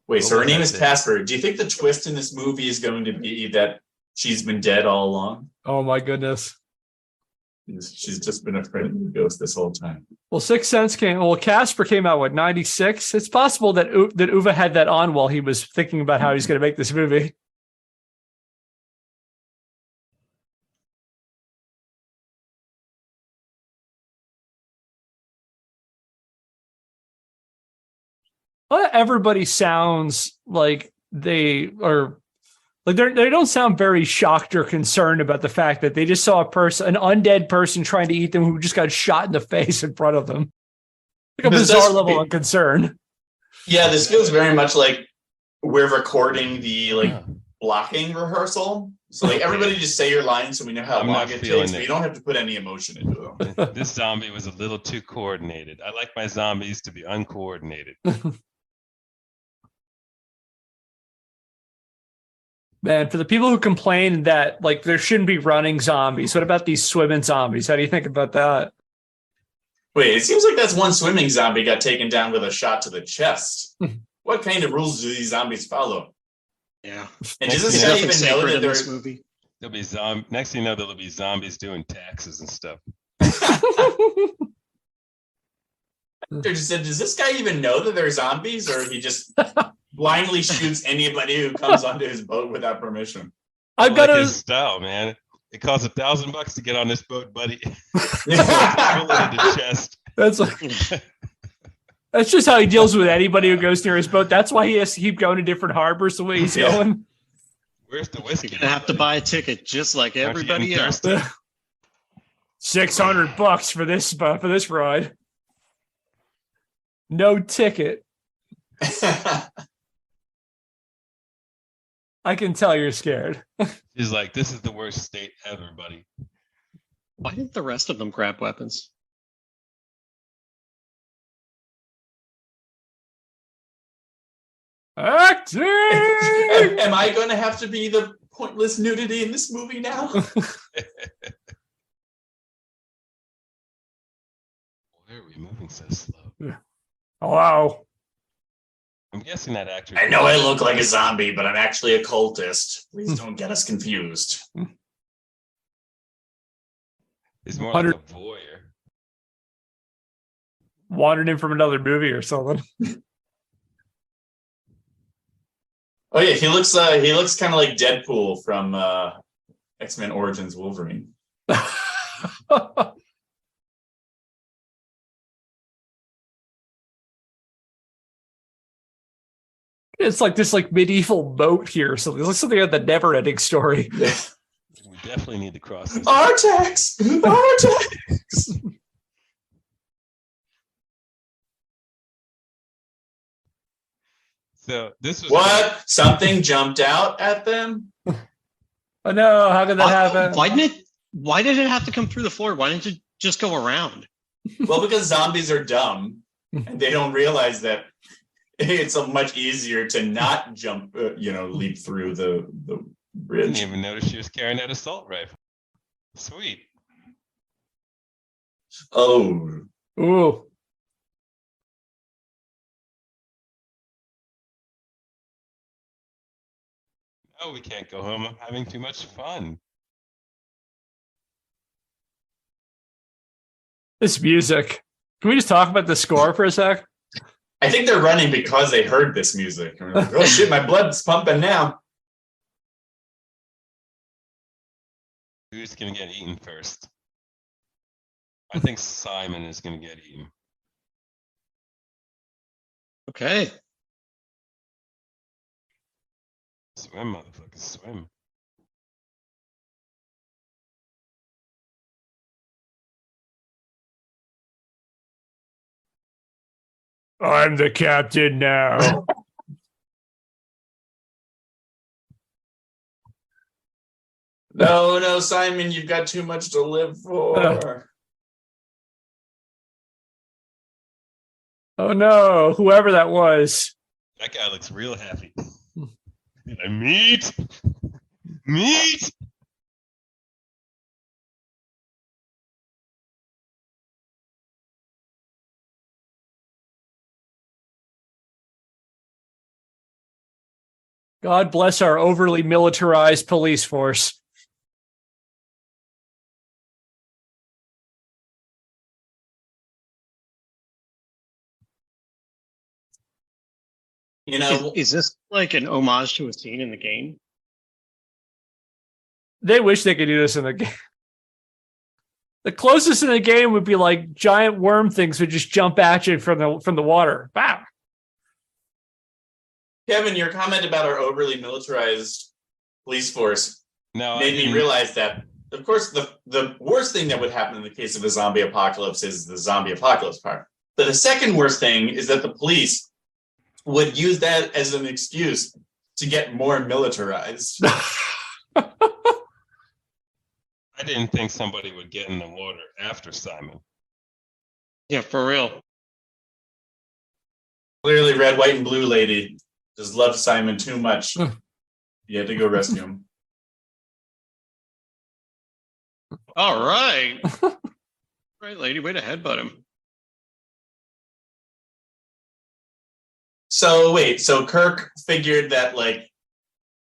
Wait, so her was name that is thing? Casper. Do you think the twist in this movie is going to be that she's been dead all along? Oh my goodness. She's just been a friendly ghost this whole time. Well, Sixth Sense Casper came out, 96? It's possible that Uwe had that on while he was thinking about how he's going to make this movie. Everybody sounds like they are like they don't sound very shocked or concerned about the fact that they just saw an undead person trying to eat them who just got shot in the face in front of them. Like a bizarre level of concern. Yeah, this feels very much like we're recording the blocking rehearsal. So everybody just say your lines so we know how long it takes, but you don't have to put any emotion into them. This zombie was a little too coordinated. I like my zombies to be uncoordinated. Man, for the people who complain that there shouldn't be running zombies, what about these swimming zombies? How do you think about that? Wait, it seems like that's one swimming zombie got taken down with a shot to the chest. What kind of rules do these zombies follow? Yeah. And does this guy even know that this movie? There'll be next thing you know, there'll be zombies doing taxes and stuff. Does this guy even know that they're zombies, or he just blindly shoots anybody who comes onto his boat without permission? I've got his style, man. It costs $1,000 to get on this boat, buddy. Pull it in the chest. That's just how he deals with anybody who goes near his boat. That's why he has to keep going to different harbors the way he's going. Where's the whiskey? You're gonna have to buy a ticket just like everybody else. $600 for this ride. No ticket. I can tell you're scared. He's like, this is the worst state ever, buddy. Why didn't the rest of them grab weapons? Acting! Am I going to have to be the pointless nudity in this movie now? Why are we moving so slow? Hello. I'm guessing that actor. I know I look like a zombie, but I'm actually a cultist. Please don't get us confused. He's more like a voyeur. Wandered in from another movie or something. Oh yeah, he looks kind of like Deadpool from X-Men Origins Wolverine. It's like this medieval boat here. So it looks something like the never-ending story. We definitely need to cross this. Artax! Artax! So this was What? Something jumped out at them? Oh no, how could that happen? Why did it have to come through the floor? Why didn't it just go around? Well, because zombies are dumb and they don't realize that it's so much easier to not jump, leap through the I bridge. didn't even notice she was carrying that assault rifle. Sweet. Oh. Ooh. Oh, we can't go home. I'm having too much fun. This music. Can we just talk about the score for a sec? I think they're running because they heard this music. And like, oh shit, my blood's pumping now. Who's gonna get eaten first? I think Simon is gonna get eaten. Okay. Swim, motherfucker, swim. I'm the captain now. No, Simon, you've got too much to live for. Oh no, whoever that was. That guy looks real happy. Meat! Meat! God bless our overly militarized police force. Is this like an homage to a scene in the game? They wish they could do this in the game. The closest in the game would be like giant worm things would just jump at you from the water. Wow. Kevin, your comment about our overly militarized police force made me realize that, of course, the worst thing that would happen in the case of a zombie apocalypse is the zombie apocalypse part. But the second worst thing is that the police would use that as an excuse to get more militarized. I didn't think somebody would get in the water after Simon. Yeah, for real. Clearly, red, white, and blue lady just loved Simon too much. You had to go rescue him. All right. Right, lady, way to headbutt him. So wait, so Kirk figured that like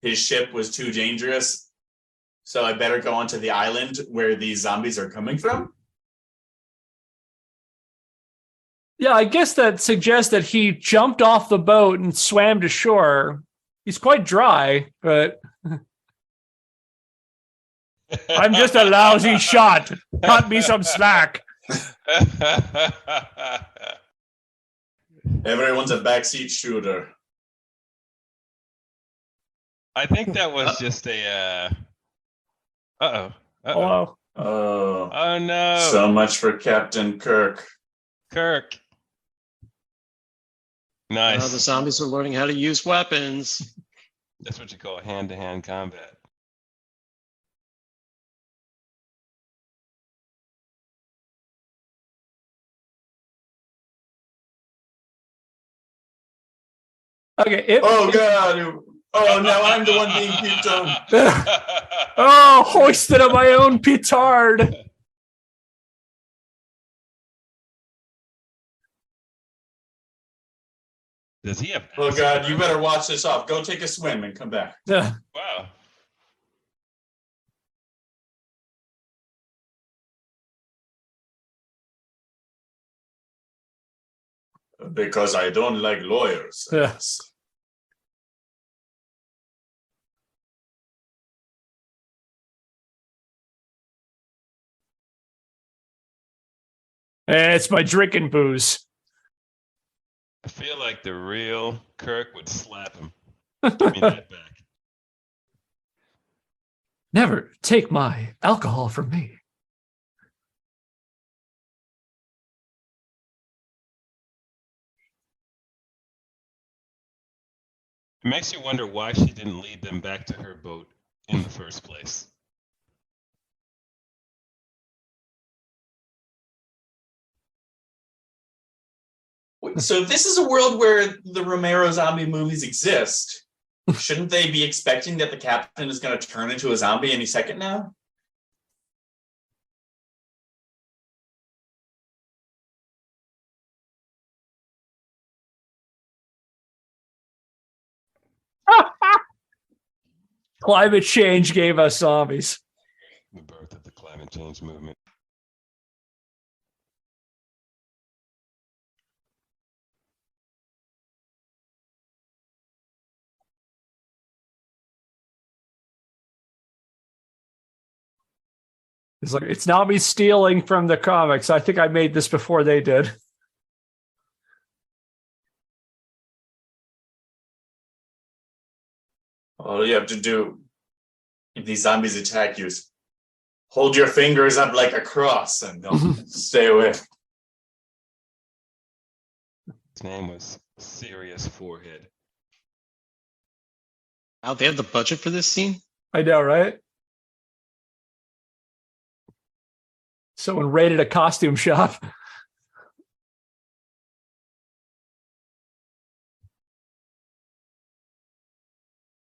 his ship was too dangerous, so I better go onto the island where these zombies are coming from? Yeah, I guess that suggests that he jumped off the boat and swam to shore. He's quite dry, but I'm just a lousy shot. Cut me some slack. Everyone's a backseat shooter. I think that was just a uh-oh. Oh, Oh no. So much for Captain Kirk. Kirk. Nice. The zombies are learning how to use weapons. That's what you call hand-to-hand combat. okay. Oh god! Oh, now I'm the one being puked on. Oh, hoisted on my own petard. Does he have? Oh god, you better watch this off. Go take a swim and come back. Yeah. Wow. Because I don't like lawyers. Yes. It's my drinking booze. I feel like the real Kirk would slap him. Give me that back. Never take my alcohol from me. It makes you wonder why she didn't lead them back to her boat in the first place. So if this is a world where the Romero zombie movies exist, shouldn't they be expecting that the captain is going to turn into a zombie any second now? Climate change gave us zombies. The birth of the climate change movement. It's like, it's not me stealing from the comics. I think I made this before they did. All you have to do, if these zombies attack you, is hold your fingers up like a cross and they'll stay away. His name was Serious Forehead. Wow, they have the budget for this scene? I know, right? Someone raided a costume shop.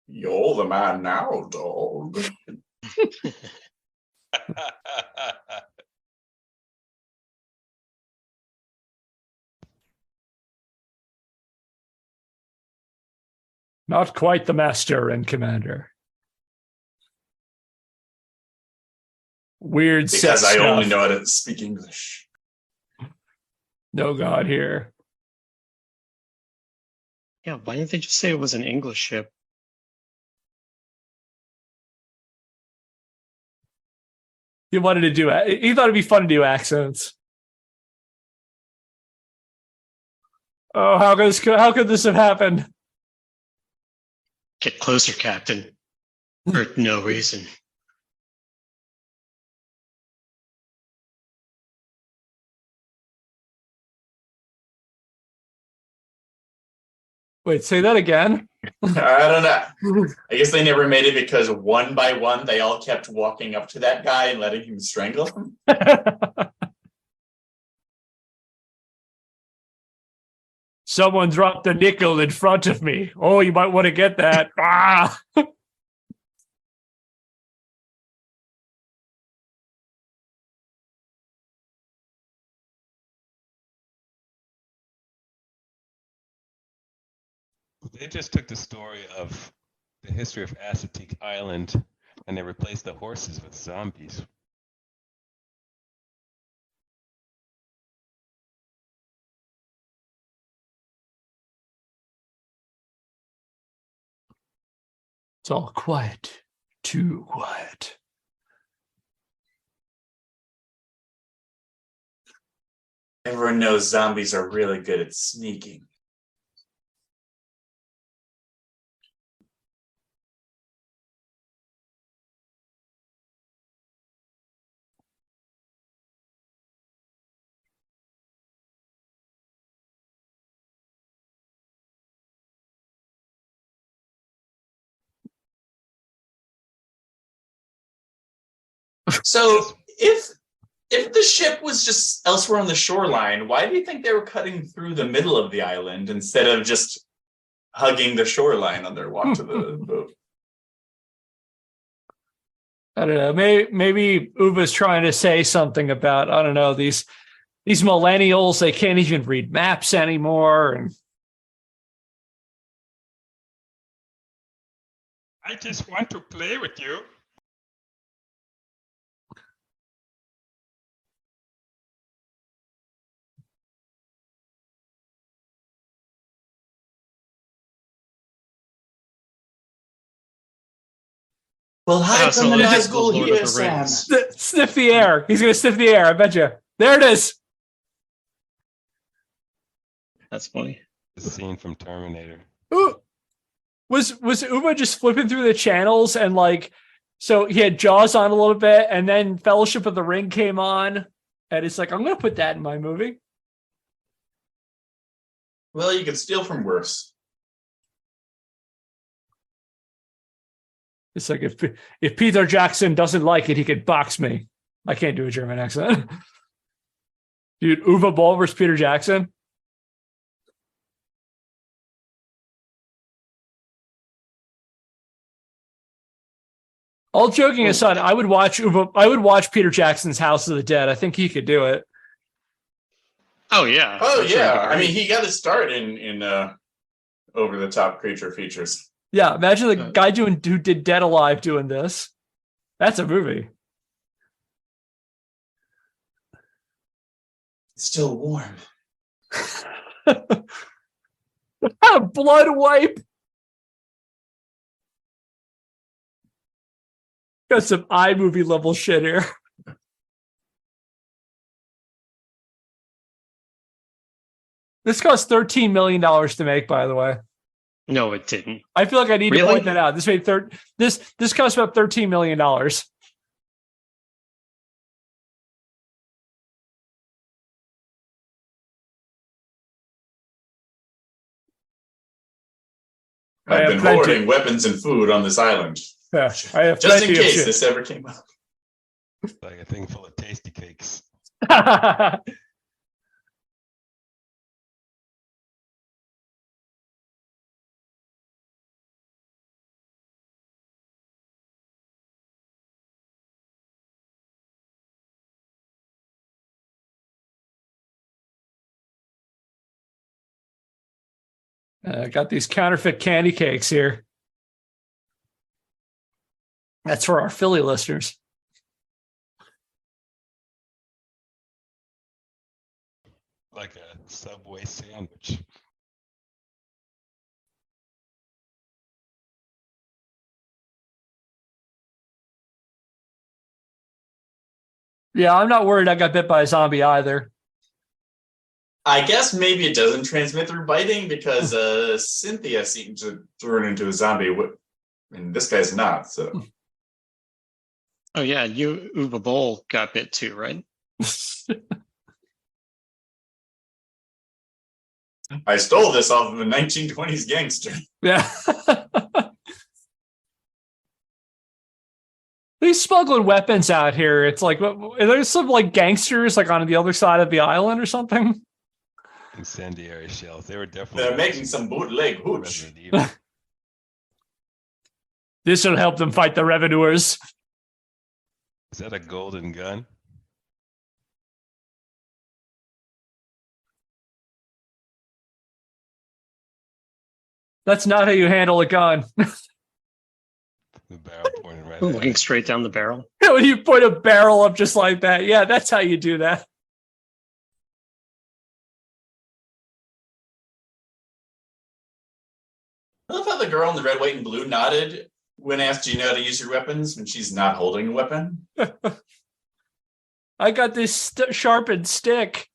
You're the man now, dog. Not quite the master and commander. Weird Because sex I only stuff. know how to speak English. No God here. Yeah, why didn't they just say it was an English ship? He wanted to do it. He thought it'd be fun to do accents. Oh, how could this have happened? Get closer, Captain. For no reason. Wait, say that again. I don't know. I guess they never made it because one by one they all kept walking up to that guy and letting him strangle him. Someone dropped a nickel in front of me. Oh, you might want to get that. Ah! They just took the story of the history of Assateague Island and they replaced the horses with zombies. It's all quiet. Too quiet. Everyone knows zombies are really good at sneaking. So if the ship was just elsewhere on the shoreline, why do you think they were cutting through the middle of the island instead of just hugging the shoreline on their walk to the boat? I don't know. Maybe Uwe's trying to say something about, I don't know, these millennials, they can't even read maps anymore. And I just want to play with you. Well, hide so from the Legends of Nazgul Lord of here, the Sam. Rings. Sniff the air. He's going to sniff the air. I bet you. There it is. That's funny. The scene from Terminator. Ooh. Was Uwe just flipping through the channels and like, so he had Jaws on a little bit and then Fellowship of the Ring came on and it's like, I'm going to put that in my movie. Well, you could steal from worse. It's like if Peter Jackson doesn't like it, he could box me. I can't do a German accent. Dude, Uwe Boll versus Peter Jackson. All joking aside, I would watch Peter Jackson's House of the Dead. I think he could do it. Oh yeah. Oh I'm sure yeah. you could I mean, he got to start in over the top creature features. Yeah, imagine the guy who did Dead Alive doing this. That's a movie. It's still warm. Blood wipe. Got some iMovie level shit here. This cost $13 million to make, by the way. No, it didn't. I feel like I need to Really? point that out. This made this cost about $13 million. I've been hoarding weapons and food on this island. Yeah, I have Just in plenty of case shit. this ever came up. Like a thing full of tasty cakes. Got these counterfeit candy cakes here. That's for our Philly listeners. Like a Subway sandwich. Yeah, I'm not worried I got bit by a zombie either. I guess maybe it doesn't transmit through biting because Cynthia seems to turn into a zombie, and this guy's not. So Oh yeah, Uwe Boll got bit too, right? I stole this off of a 1920s gangster. Yeah. He's smuggling weapons out here. It's like, there's some like gangsters like on the other side of the island or something. Incendiary shells. They were definitely. They're making some bootleg hooch. Resident Evil. This will help them fight the revenuers. Is that a golden gun? That's not how you handle a gun. The barrel pointed right at Looking it. straight down the barrel. When you point a barrel up just like that. Yeah, that's how you do that. I love how the girl in the red, white, and blue nodded when asked, "Do you know how to use your weapons?" when she's not holding a weapon. I got this sharpened stick.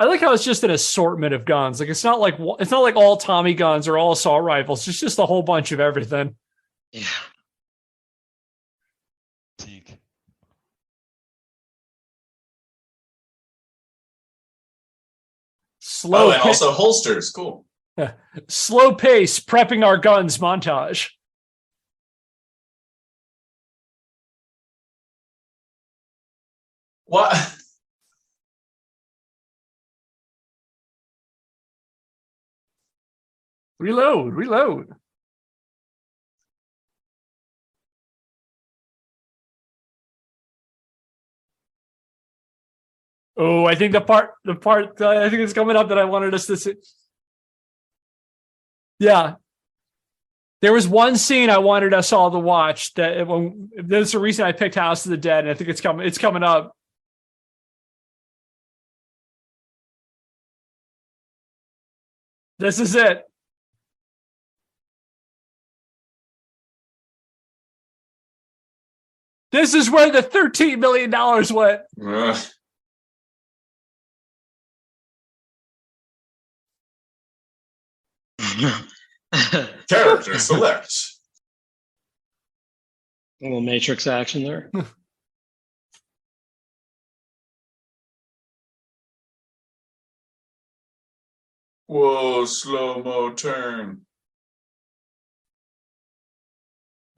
I like how it's just an assortment of guns. Like it's not like all Tommy guns or all assault rifles. It's just a whole bunch of everything. Yeah. Teak. Slow, Oh, and also holsters. Cool. slow pace, prepping our guns montage. What? Reload. Oh, I think the part I think it's coming up that I wanted us to see. Yeah. There was one scene I wanted us all to watch that there's a reason I picked House of the Dead, and I think it's coming up. This is it. This is where the $13 million went. Ugh. Character select. A little Matrix action there. Whoa, slow-mo turn.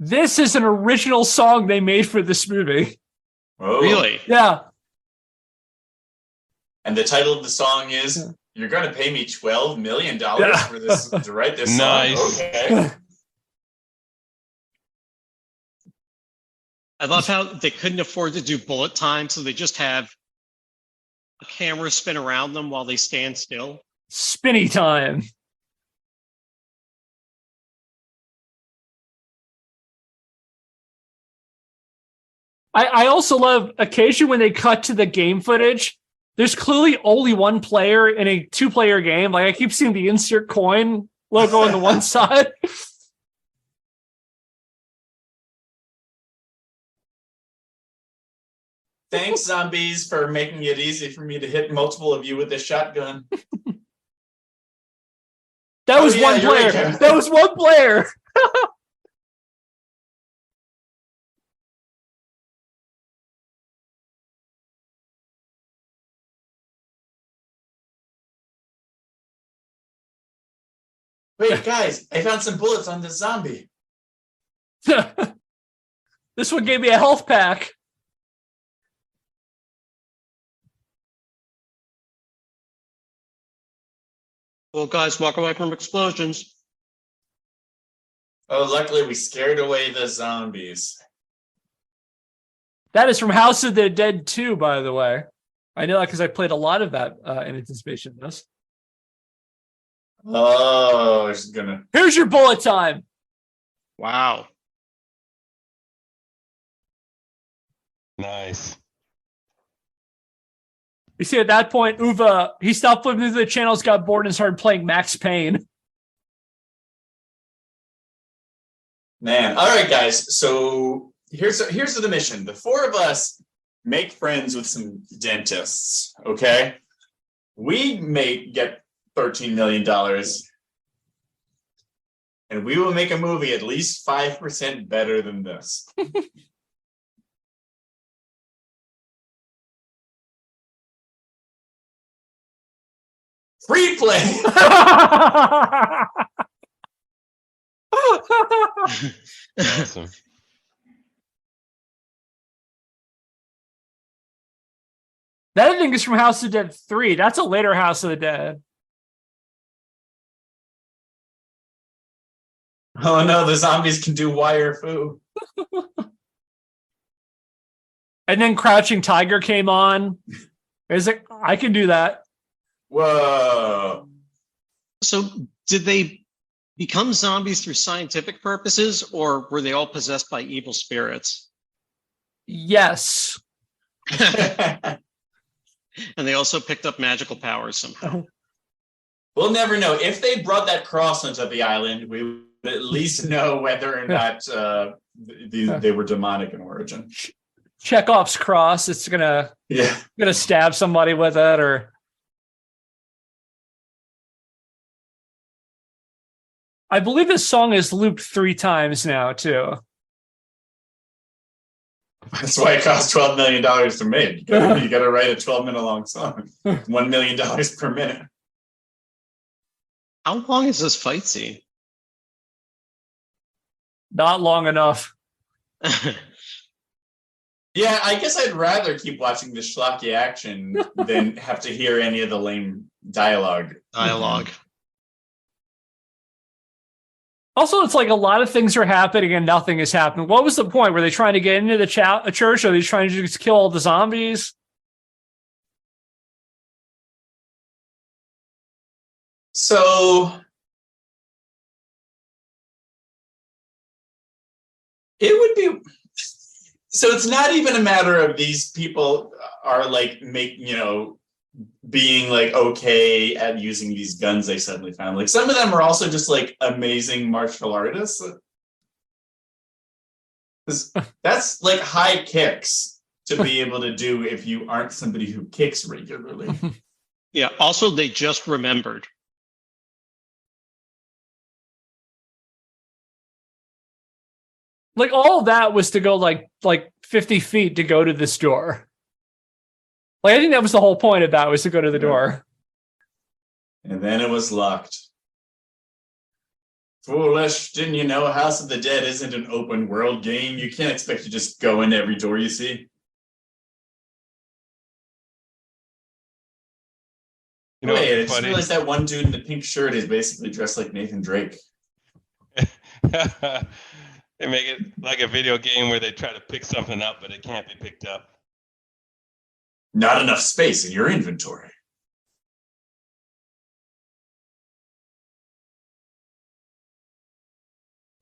This is an original song they made for this movie. Oh. Really? Yeah. And the title of the song is "You're Gonna Pay Me $12 million for this to write this Nice. song." Okay. I love how they couldn't afford to do bullet time, so they just have a camera spin around them while they stand still. Spinny time. I also love occasionally when they cut to the game footage. There's clearly only one player in a 2-player game. Like I keep seeing the insert coin logo on the one side. Thanks, zombies, for making it easy for me to hit multiple of you with this shotgun. That was one you're player. right, Kevin. That was one player. Wait, guys, I found some bullets on this zombie. This one gave me a health pack. Well, guys, walk away from explosions. Oh, luckily we scared away the zombies. That is from House of the Dead 2, by the way. I know that because I played a lot of that in anticipation of this. Oh, it's gonna. Here's your bullet time. Wow. Nice. You see, at that point, Uwe, he stopped flipping through the channels, got bored, and started playing Max Payne. Man, all right, guys. So here's the mission. The four of us make friends with some dentists. Okay, we may get $13 million, and we will make a movie at least 5% better than this. Free play. Awesome. That I think is from House of the Dead 3. That's a later House of the Dead. Oh no, the zombies can do wire fu. And then Crouching Tiger came on. Is it? I can do that. Whoa. So did they become zombies through scientific purposes, or were they all possessed by evil spirits? Yes. And they also picked up magical powers somehow. We'll never know. If they brought that cross onto the island, we would at least know whether or not they were demonic in origin. Chekhov's cross. It's gonna stab somebody with it, or I believe this song is looped 3 times now too. That's why it costs $12 million to make. You gotta write a 12-minute long song. $1 million per minute. How long is this fight scene? Not long enough. Yeah, I guess I'd rather keep watching the schlocky action than have to hear any of the lame dialogue. Also, it's like a lot of things are happening and nothing is happening. What was the point? Were they trying to get into the church, or are they trying to just kill all the zombies? So it would be. So it's not even a matter of these people are like being like okay at using these guns they suddenly found. Like some of them are also just like amazing martial artists. That's like high kicks to be able to do if you aren't somebody who kicks regularly. Yeah. Also, they just remembered. Like all that was to go like 50 feet to go to the store. Like I think that was the whole point of that, was to go to the door. And then it was locked. Foolish, didn't you know House of the Dead isn't an open world game? You can't expect to just go into every door you see. You know, Wait, I what's just funny? realized that one dude in the pink shirt is basically dressed like Nathan Drake. They make it like a video game where they try to pick something up, but it can't be picked up. Not enough space in your inventory.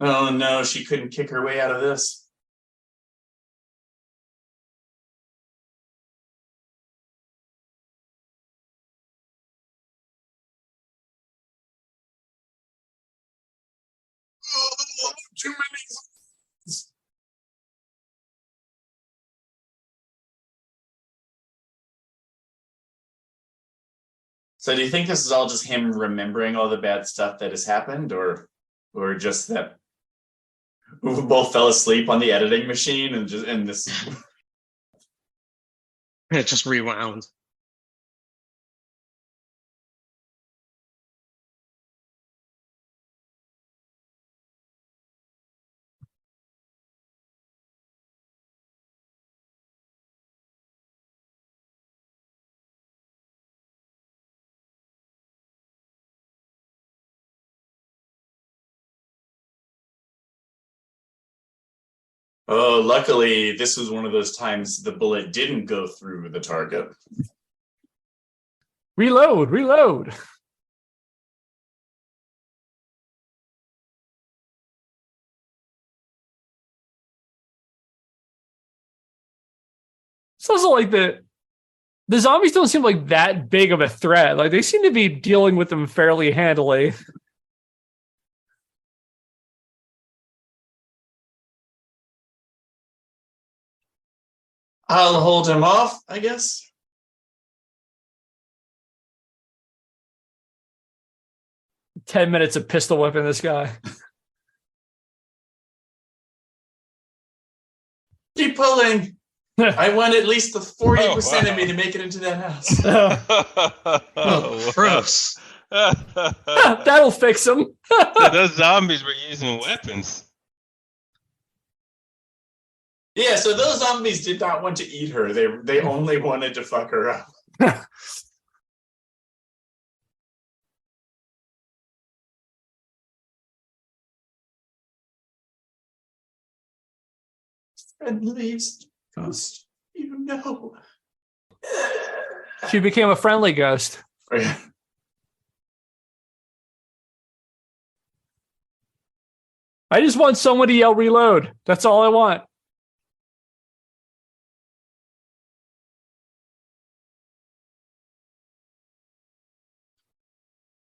Oh no, she couldn't kick her way out of this. Oh, too many. So do you think this is all just him remembering all the bad stuff that has happened, or just that we both fell asleep on the editing machine and this It just rewound. Oh, luckily this was one of those times the bullet didn't go through the target. Reload. It's also like the zombies don't seem like that big of a threat. Like they seem to be dealing with them fairly handily. I'll hold him off, I guess. "10 minutes of pistol whipping this guy." Keep pulling. I want at least the 40% of me to make it into that house. Oh, gross. That'll fix him. So those zombies were using weapons. Yeah, so those zombies did not want to eat her. They only wanted to fuck her up. And least ghost, you know. She became a friendly ghost. I just want someone to yell reload. That's all I want.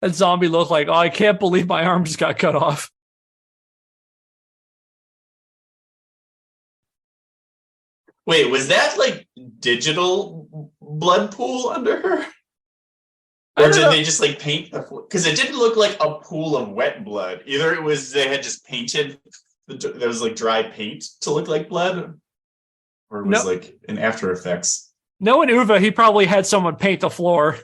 That zombie looked like, oh, I can't believe my arm just got cut off. Wait, was that like digital blood pool under her? Or did they just like paint the because it didn't look like a pool of wet blood. Either it was they had just painted there was like dry paint to look like blood, or it was like in After Effects. Knowing Uwe, he probably had someone paint the floor.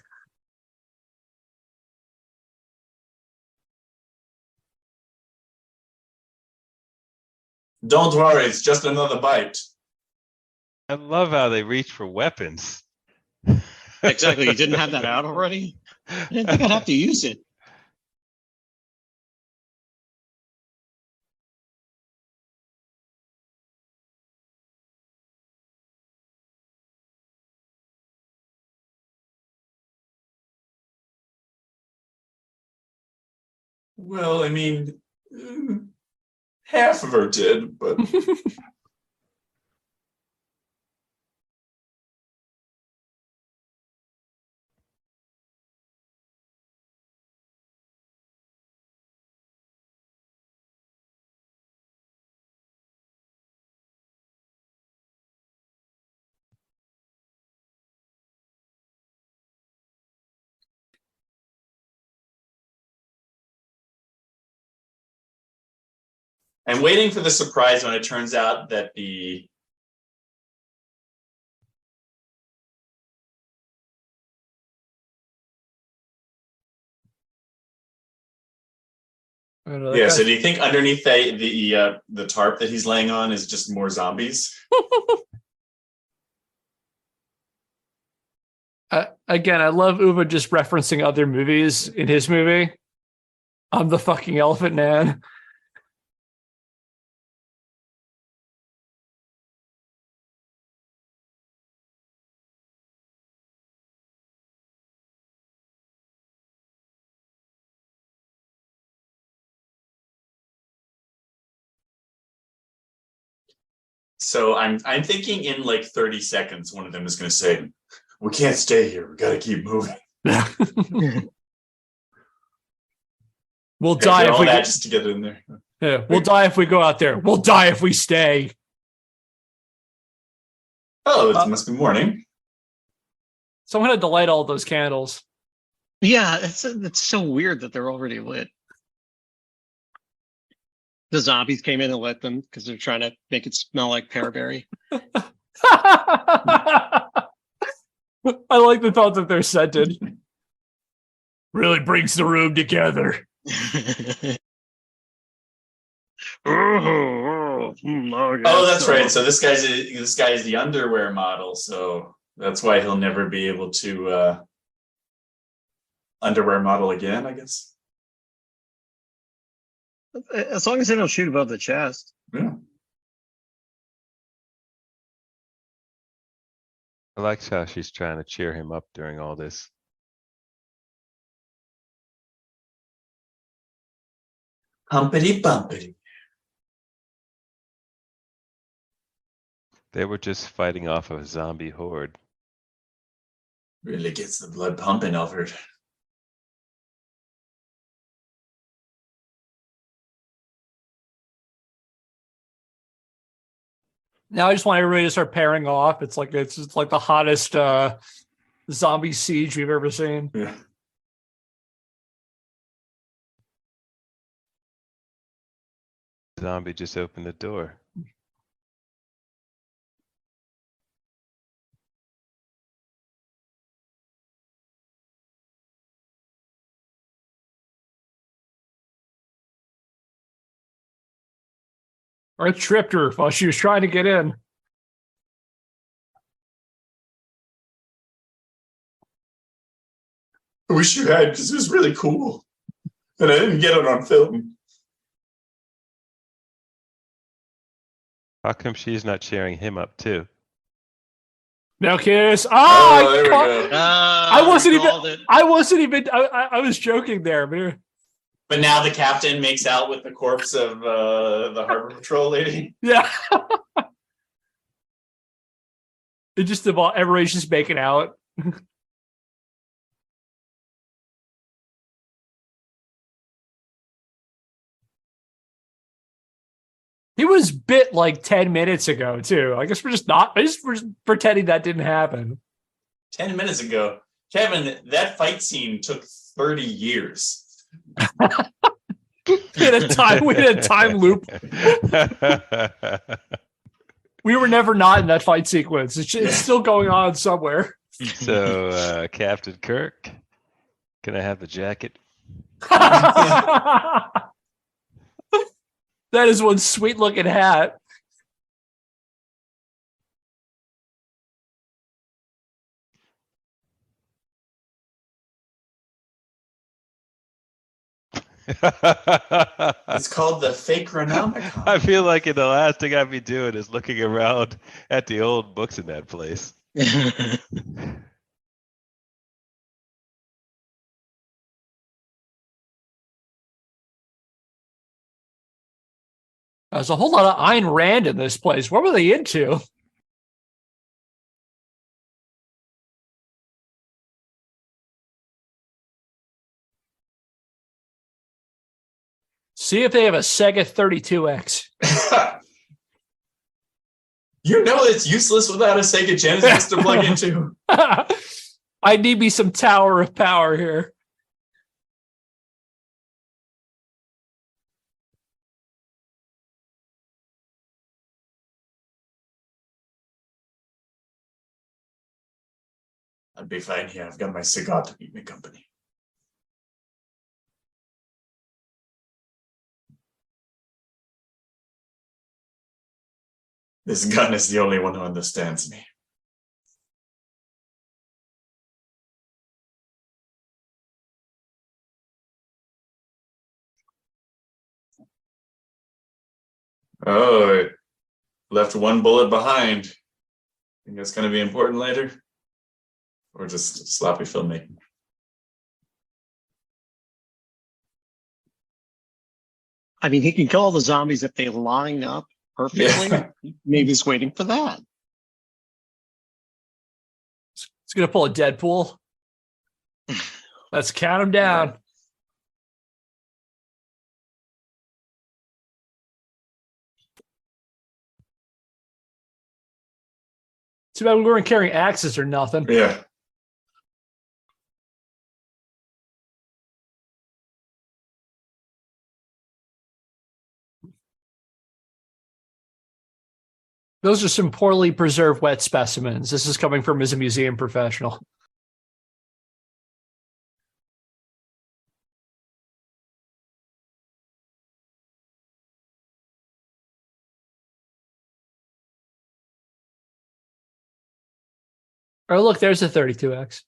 Don't worry, it's just another bite. I love how they reach for weapons. Exactly. You didn't have that out already? I didn't think I'd have to use it. Well, I mean, half of her did, but I'm waiting for the surprise when it turns out that the So do you think underneath the tarp that he's laying on is just more zombies? Again, I love Uwe just referencing other movies in his movie. I'm the fucking Elephant Man. So I'm thinking in like 30 seconds, one of them is going to say, "We can't stay here. We got to keep moving." We'll die if we just to get in there. Yeah, we'll die if we go out there. We'll die if we stay. Oh, it must be morning. So I'm going to delight all those candles. Yeah, it's so weird that they're already lit. The zombies came in and lit them because they're trying to make it smell like pearberry. I like the thought that they're scented. Really brings the room together. Oh, that's right. So this guy is the underwear model. So that's why he'll never be able to underwear model again, I guess. As long as they don't shoot above the chest. Yeah. I like how she's trying to cheer him up during all this. Humpity bumpity. They were just fighting off a zombie horde. Really gets the blood pumping, Elford. Now I just want everybody to start pairing off. It's just like the hottest zombie siege we've ever seen. Yeah. Zombie just opened the door. Or it tripped her while she was trying to get in. I wish you had, because it was really cool. And I didn't get it on film. How come she's not cheering him up too? Now kiss. There we go. I wasn't even. I was joking there, but. But now the captain makes out with the corpse of the harbor patrol lady. Yeah. It just about everybody's just making out. He was bit like 10 minutes ago, too. I guess we're just pretending that didn't happen. 10 minutes ago. Kevin, that fight scene took 30 years. We had a time loop. We were never not in that fight sequence. It's still going on somewhere. So, Captain Kirk, can I have the jacket? That is one sweet looking hat. It's called the fake Chronomicon. I feel like the last thing I'd be doing is looking around at the old books in that place. There's a whole lot of Ayn Rand in this place. What were they into? See if they have a Sega 32X. You know it's useless without a Sega Genesis to plug into. I need me some Tower of Power here. I'd be fine here. I've got my cigar to keep me company. This gun is the only one who understands me. Oh, it left one bullet behind. Think that's going to be important later? Or just sloppy filmmaking? I mean, he can kill all the zombies if they line up perfectly. Yeah. Maybe he's waiting for that. It's going to pull a Deadpool. Let's count him down. Too bad we weren't carrying axes or nothing. Yeah. Those are some poorly preserved wet specimens. This is coming from as a museum professional. Oh, look, there's a 32X.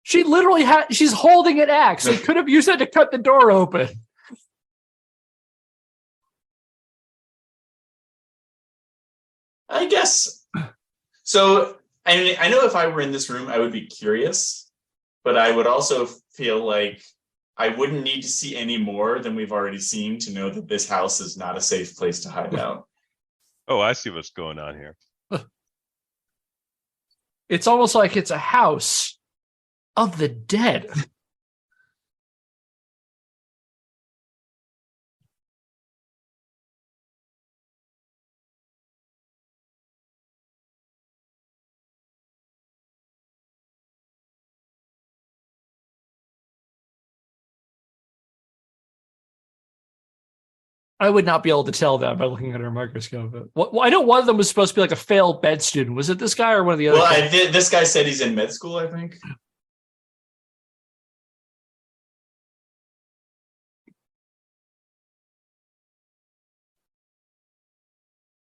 She literally she's holding an axe. They could have used that to cut the door open. I guess. So, I mean, I know if I were in this room, I would be curious, but I would also feel like I wouldn't need to see any more than we've already seen to know that this house is not a safe place to hide out. Oh, I see what's going on here. It's almost like it's a house of the dead. I would not be able to tell that by looking at her microscope. Well, I know one of them was supposed to be like a failed med student. Was it this guy or one of the other? Well, this guy said he's in med school, I think.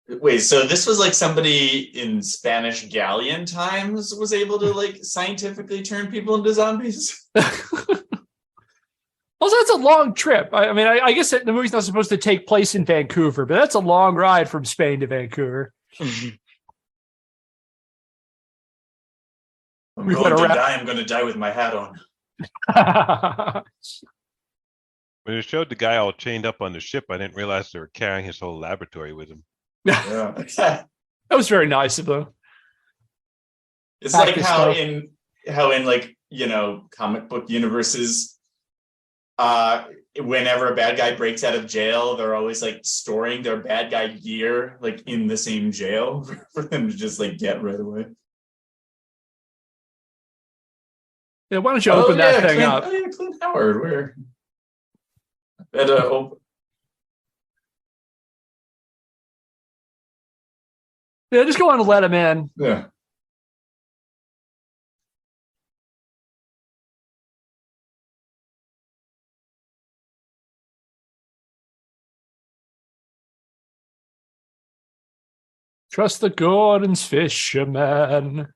Wait, so this was like somebody in Spanish galleon times was able to like scientifically turn people into zombies? Also, that's a long trip. I mean, I guess the movie's not supposed to take place in Vancouver, but that's a long ride from Spain to Vancouver. I'm going to die with my hat on. When it showed the guy all chained up on the ship, I didn't realize they were carrying his whole laboratory with him. Yeah. That was very nice of them. It's like how in like, you know, comic book universes, whenever a bad guy breaks out of jail, they're always like storing their bad guy gear like in the same jail for them to just like get right away. Yeah, why don't you open that thing up? Oh yeah, Clint Howard, where? At open. Yeah, just go on and let him in. Yeah. Trust the Gordon's fisherman.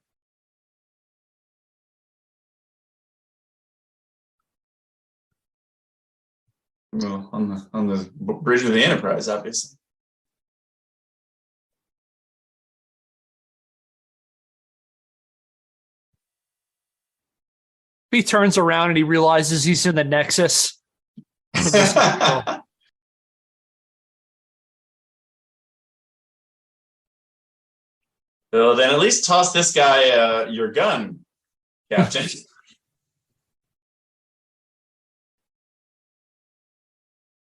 Well, on the bridge of the Enterprise, obviously. He turns around and he realizes he's in the Nexus. Well, then at least toss this guy your gun, Captain.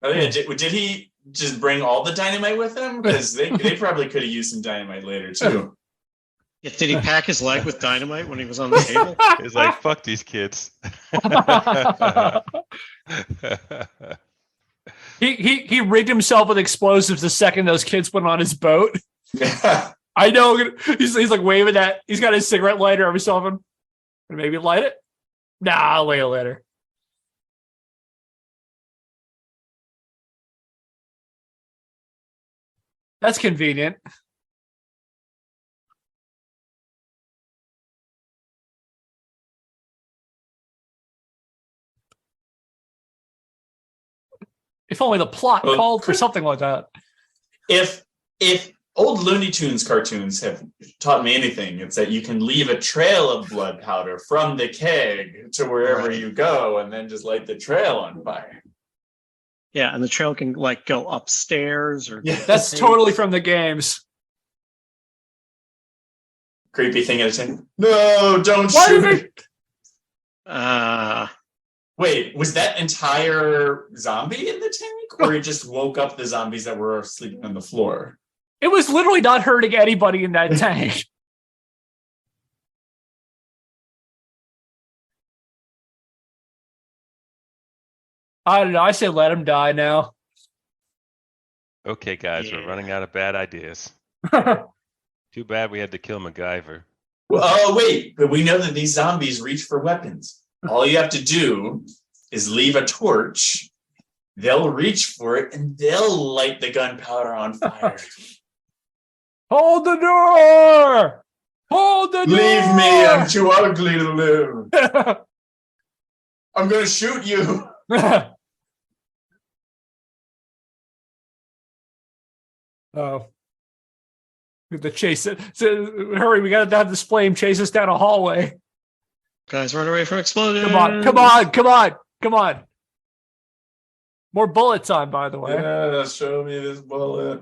Oh yeah, did he just bring all the dynamite with him? Because they probably could have used some dynamite later too. Yeah, did he pack his leg with dynamite when he was on the table? He's like, fuck these kids. He rigged himself with explosives the second those kids went on his boat. I know. He's like waving that. He's got his cigarette lighter every so often. Maybe light it. Nah, I'll light it later. That's convenient. If only the plot called for something like that. If old Looney Tunes cartoons have taught me anything, it's that you can leave a trail of blood powder from the keg to wherever you go and then just light the trail on fire. Yeah, and the trail can like go upstairs or That's totally from the games. Creepy thing at a time. No, don't shoot it. Wait, was that entire zombie in the tank? Or he just woke up the zombies that were sleeping on the floor? It was literally not hurting anybody in that tank. I don't know. I say let him die now. Okay, guys, we're running out of bad ideas. Too bad we had to kill MacGyver. Well, oh, wait, but we know that these zombies reach for weapons. All you have to do is leave a torch. They'll reach for it and they'll light the gunpowder on fire. Hold the door! Hold the door! Leave me, I'm too ugly to live. I'm gonna shoot you. Oh. We have to chase it. So, hurry, we gotta have this flame chase us down a hallway. Guys, run away from explosion. Come on. More bullets on, by the way. Yeah, show me this bullet.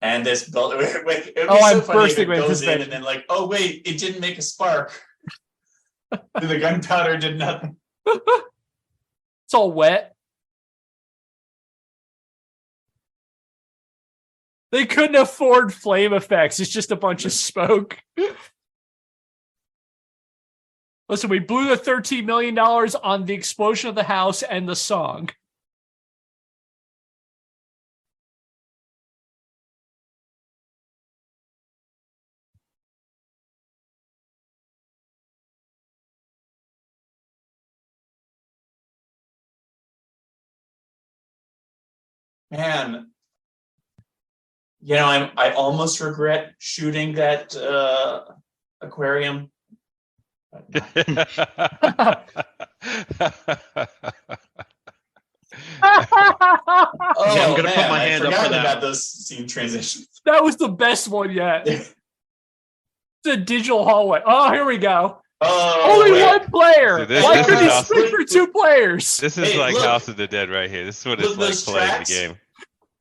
And this bullet. Wait, it'd be I'm so funny if bursting it with goes in anticipation. and then like, oh wait, it didn't make a spark. The gunpowder did nothing. It's all wet. They couldn't afford flame effects. It's just a bunch of smoke. Listen, we blew the $13 million on the explosion of the house and the song. Man, I almost regret shooting that aquarium. Yeah, I'm gonna put my hand up for that. About those scene transitions. That was the best one yet. It's a digital hallway. Oh, here we go. Only one player. Dude, Why couldn't he speak for two players? This is like House of the Dead right here. This is what it's like playing the game.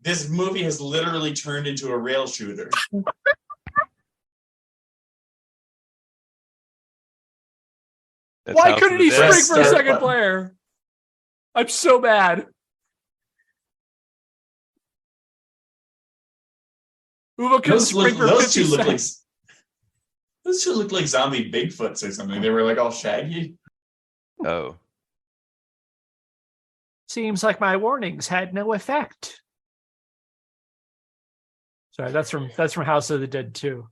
This movie has literally turned into a rail shooter. Why couldn't he speak for a second player? I'm so mad. Uwe couldn't speak for 50 seconds. Those two look like zombie Bigfoots or something. They were like all shaggy. Oh. Seems like my warnings had no effect. Sorry, that's from House of the Dead 2.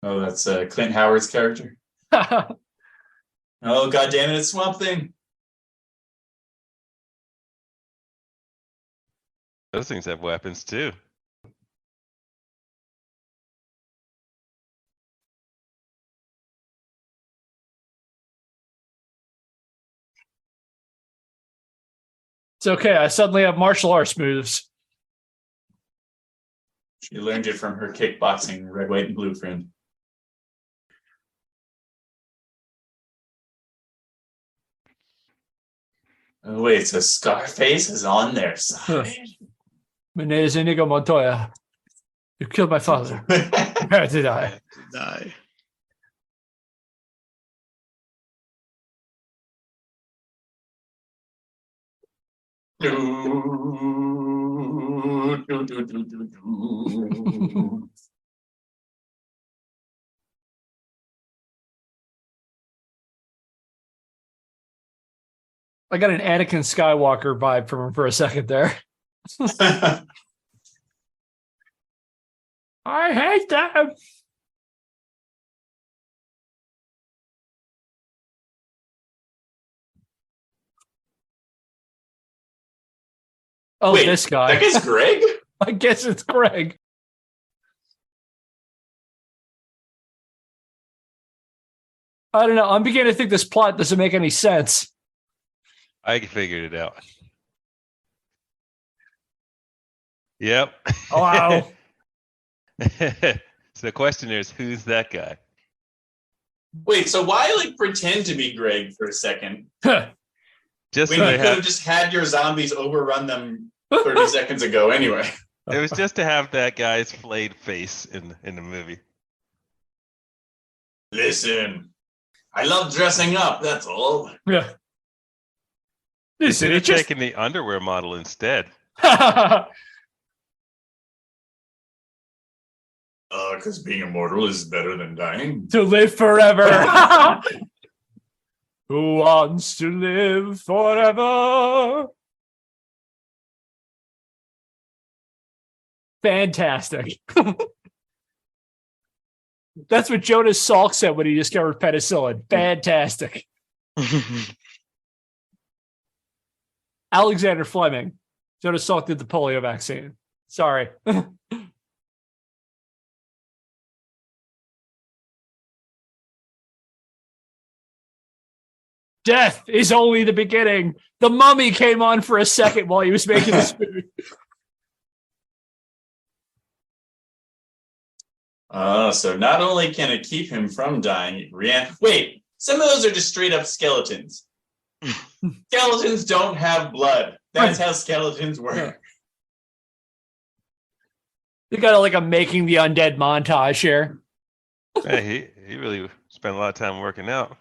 Oh, that's Clint Howard's character. Oh, God damn it, it's Swamp Thing. Those things have weapons too. It's okay. I suddenly have martial arts moves. She learned it from her kickboxing red, white, and blue friend. Oh, wait, so Scarface is on their side. My name is Inigo Montoya. You killed my father. Where did I? Die. I got an Anakin Skywalker vibe from him for a second there. I hate them. Oh, Wait, this guy. that guy's Greg? I guess it's Greg. I don't know. I'm beginning to think this plot doesn't make any sense. I figured it out. Yep. Oh, wow. So the question is, who's that guy? Wait, so why like pretend to be Greg for a second? Just When so you they could have have, just had your zombies overrun them 30 seconds ago anyway. it was just to have that guy's flayed face in the movie. Listen, I love dressing up, that's all. Yeah. They Listen, should it have just taken the underwear model instead. Because being immortal is better than dying. to live forever. Who wants to live forever? Fantastic. That's what Jonas Salk said when he discovered penicillin. Fantastic. Alexander Fleming. Jonas Salk did the polio vaccine. Sorry. Death is only the beginning. The Mummy came on for a second while he was making this movie. So not only can it keep him from dying, wait, some of those are just straight up skeletons. Skeletons don't have blood. That's how skeletons work. You got like a making the undead montage here. Hey, he really spent a lot of time working out.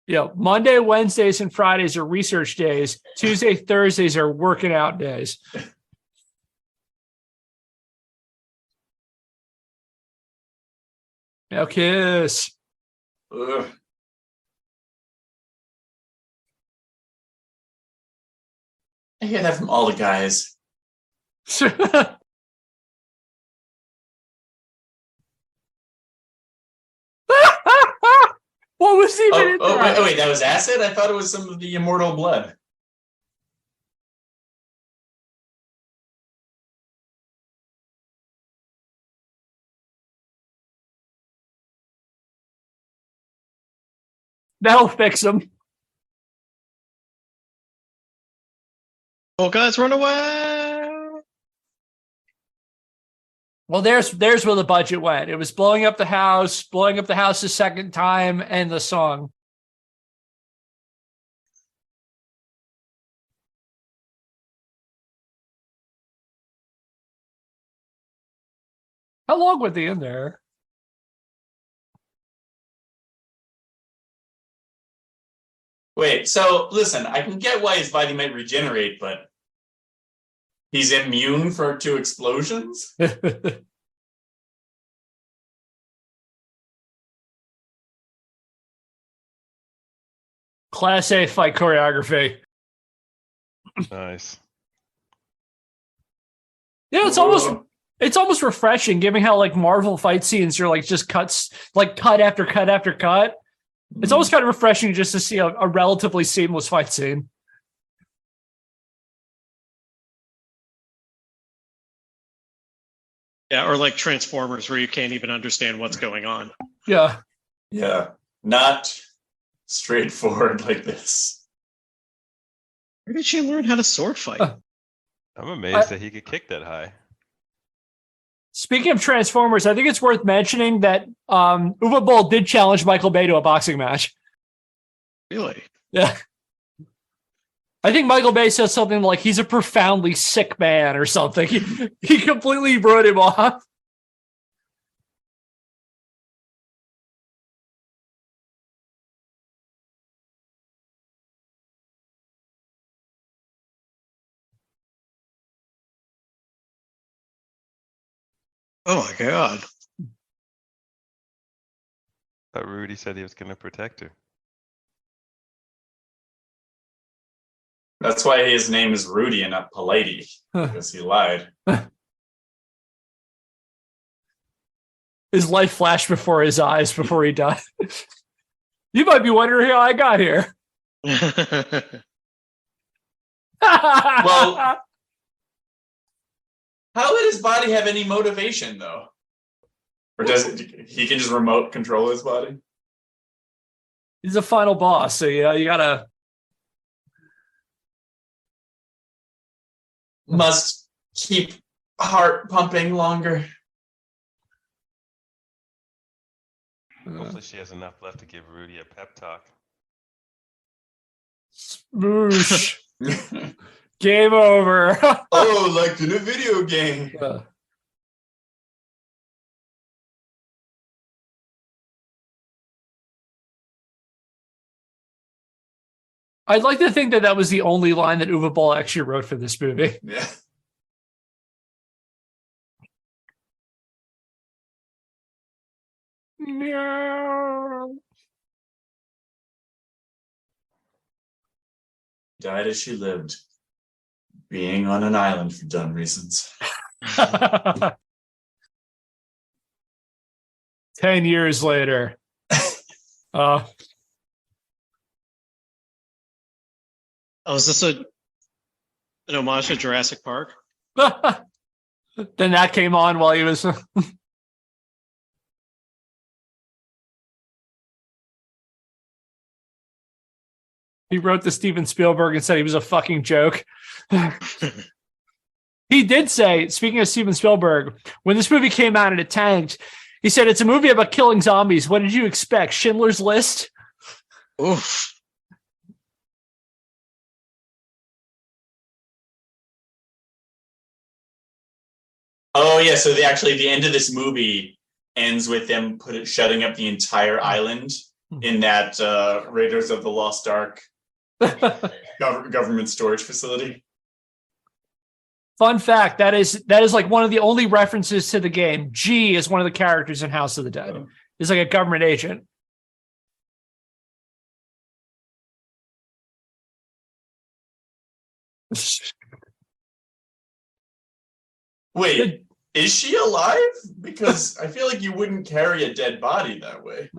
Yeah, Monday, Wednesdays, and Fridays are research days. Tuesday, Thursdays are working out days. Now kiss. Ugh. I hear that from all the guys. What was even in that? Wait, that was acid? I thought it was some of the immortal blood. That'll fix them. Oh, guys, run away! Well, there's where the budget went. It was blowing up the house the second time, and the song. How long were they in there? Wait, so listen, I can get why his body might regenerate, but he's immune to explosions? Class A fight choreography. Nice. Yeah, it's almost refreshing, given how like Marvel fight scenes are like just cuts, like cut after cut after cut. It's almost kind of refreshing just to see a relatively seamless fight scene. Yeah, or like Transformers, where you can't even understand what's going on. Yeah. Yeah, not straightforward like this. Where did she learn how to sword fight? I'm amazed that he could kick that high. Speaking of Transformers, I think it's worth mentioning that Uwe Boll did challenge Michael Bay to a boxing match. Really? Yeah. I think Michael Bay says something like he's a profoundly sick man or something. He completely wrote him off. Oh my god. But Rudy said he was going to protect her. That's why his name is Rudy and not Politey, because he lied. His life flashed before his eyes before he died. You might be wondering how I got here. Well, how would his body have any motivation, though? Or he can just remote control his body? He's a final boss, so you gotta. Must keep heart pumping longer. Hopefully she has enough left to give Rudy a pep talk. Smoosh. Game over. Oh, like in a video game. I'd like to think that was the only line that Uwe Boll actually wrote for this movie. Yeah. No. Died as she lived, being on an island for dumb reasons. 10 years later. Oh, is this an homage to Jurassic Park? Then that came on while he was. He wrote to Steven Spielberg and said he was a fucking joke. He did say, speaking of Steven Spielberg, when this movie came out and it tanked, he said, it's a movie about killing zombies. What did you expect? Schindler's List? Oof. Oh yeah, so the end of this movie ends with them shutting up the entire island in that Raiders of the Lost Ark government storage facility. Fun fact, that is like one of the only references to the game. G is one of the characters in House of the Dead. Oh. He's like a government agent. Wait, is she alive? Because I feel like you wouldn't carry a dead body that way.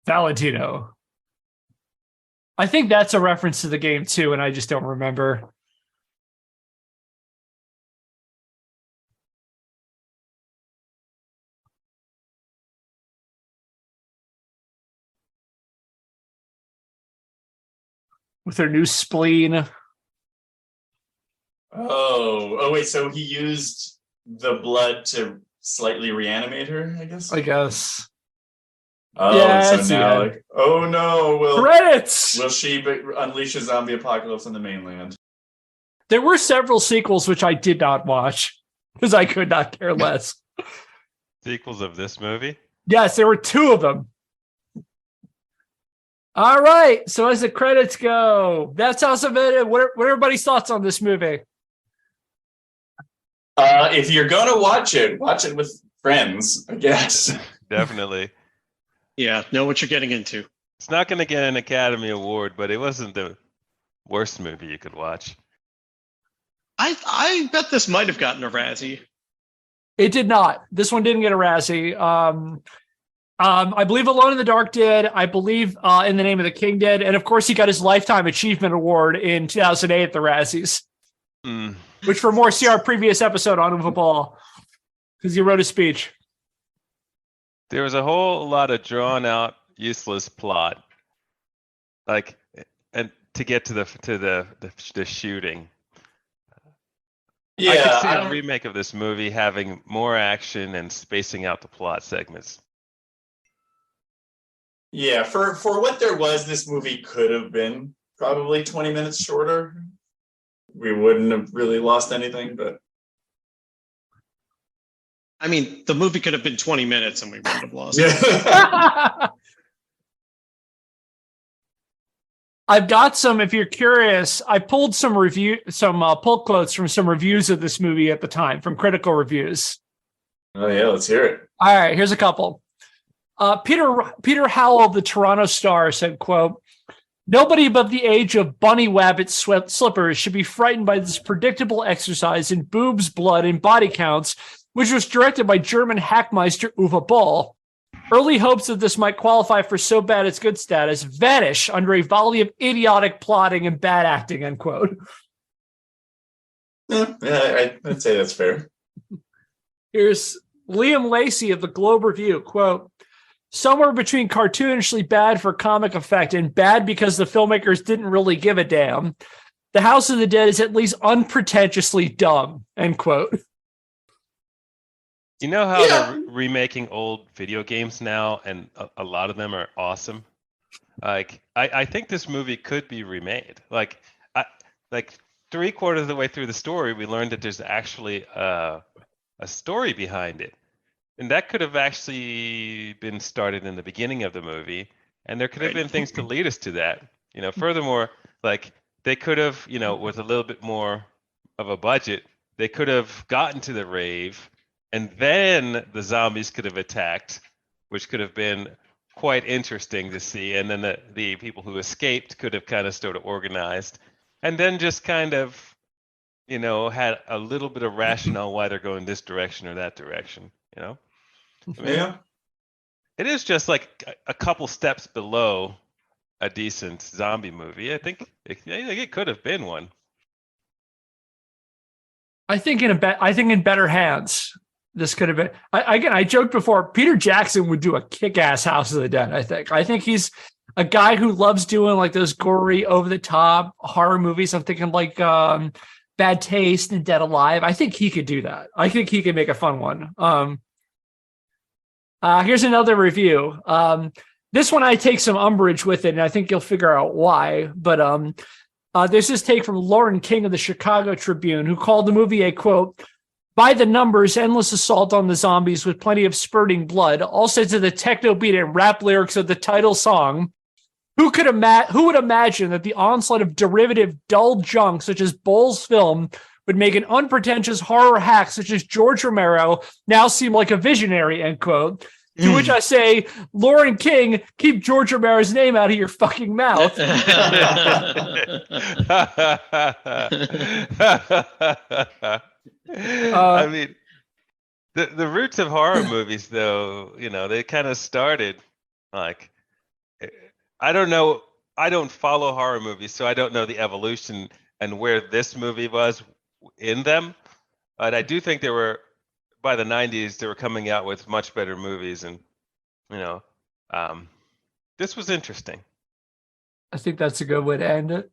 Valentino. I think that's a reference to the game too, and I just don't remember. With her new spleen. Oh wait, so he used the blood to slightly reanimate her, I guess? I guess. Oh, Yeah, so now like, oh no, Credits! will she unleash a zombie apocalypse on the mainland? There were several sequels which I did not watch because I could not care less. Sequels of this movie? Yes, there were 2 of them. All right. So as the credits go, that's how submitted. What are everybody's thoughts on this movie? If you're gonna watch it with friends, I guess. Definitely. Yeah, know what you're getting into. It's not going to get an Academy Award, but it wasn't the worst movie you could watch. I bet this might have gotten a Razzie. It did not. This one didn't get a Razzie. I believe Alone in the Dark did. I believe In the Name of the King did. And of course, he got his Lifetime Achievement Award in 2008 at the Razzies, which for more, see our previous episode on Uwe Boll, because he wrote a speech. There was a whole lot of drawn out, useless plot, like, and to get to the shooting. Yeah, I could see a remake of this movie having more action and spacing out the plot segments. Yeah, for what there was, this movie could have been probably 20 minutes shorter. We wouldn't have really lost anything, but I mean, the movie could have been 20 minutes and we wouldn't have lost. yeah. I've got some, if you're curious, I pulled some pull quotes from some reviews of this movie at the time, from critical reviews. Oh yeah, let's hear it. All right, here's a couple. Peter Howell of the Toronto Star said, quote, "Nobody above the age of bunny wabbit slippers should be frightened by this predictable exercise in boobs, blood, and body counts, which was directed by German hackmeister Uwe Boll. Early hopes that this might qualify for so bad it's good status vanish under a volley of idiotic plotting and bad acting," end quote. Yeah, I'd say that's fair. Here's Liam Lacey of the Globe Review, quote, "Somewhere between cartoonishly bad for comic effect and bad because the filmmakers didn't really give a damn, The House of the Dead is at least unpretentiously dumb," end quote. You know how they're remaking old video games now, and a lot of them are awesome? Like, I think this movie could be remade. Like 3/4 of the way through the story, we learned that there's actually a story behind it. And that could have actually been started in the beginning of the movie, and there could have been things to lead us to that. Furthermore, like, they could have, with a little bit more of a budget, they could have gotten to the rave, and then the zombies could have attacked, which could have been quite interesting to see. And then the people who escaped could have kind of sort of organized, and then just kind of, had a little bit of rationale why they're going this direction or that direction. I mean, it is just like a couple steps below a decent zombie movie. I think it could have been one. I think in better hands, this could have been. I joked before, Peter Jackson would do a kick-ass House of the Dead. I think he's a guy who loves doing like those gory, over-the-top horror movies. I'm thinking like Bad Taste and Dead Alive. I think he could do that. I think he could make a fun one. Here's another review. This one I take some umbrage with it, and I think you'll figure out why. But there's this take from Lauren King of the Chicago Tribune, who called the movie a, quote, "by the numbers, endless assault on the zombies with plenty of spurting blood, all sides of the techno beat and rap lyrics of the title song. Who would imagine that the onslaught of derivative, dull junk such as Boll's film would make an unpretentious horror hack such as George Romero now seem like a visionary," end quote. To which I say, Lauren King, keep George Romero's name out of your fucking mouth. I mean, the roots of horror movies, though, they kind of started like, I don't know. I don't follow horror movies, so I don't know the evolution and where this movie was in them. But I do think by the 90s, they were coming out with much better movies, and this was interesting. I think that's a good way to end it.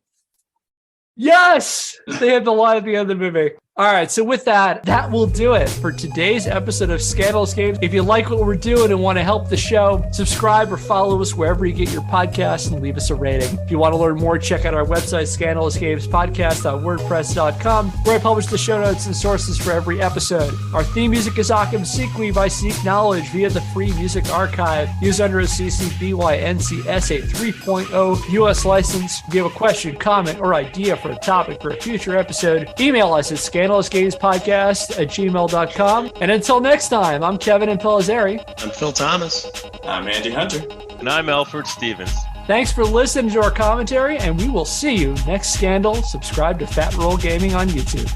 Yes! They had the line at the end of the movie. All right, so with that will do it for today's episode of Scandalous Games. If you like what we're doing and want to help the show, subscribe or follow us wherever you get your podcasts and leave us a rating. If you want to learn more, check out our website, scandalousgamespodcast.wordpress.com, where I publish the show notes and sources for every episode. Our theme music is Occam Sequi by Seek Knowledge via the Free Music Archive, used under a CC BY NCSA 3.0 US license. If you have a question, comment, or idea for a topic for a future episode, email us at scandalousgamespodcast@gmail.com. And until next time, I'm Kevin Impellizeri. I'm Phil Thomas. I'm Andy Hunter. And I'm Elford Stevens. Thanks for listening to our commentary, and we will see you next Scandal. Subscribe to Fat Roll Gaming on YouTube.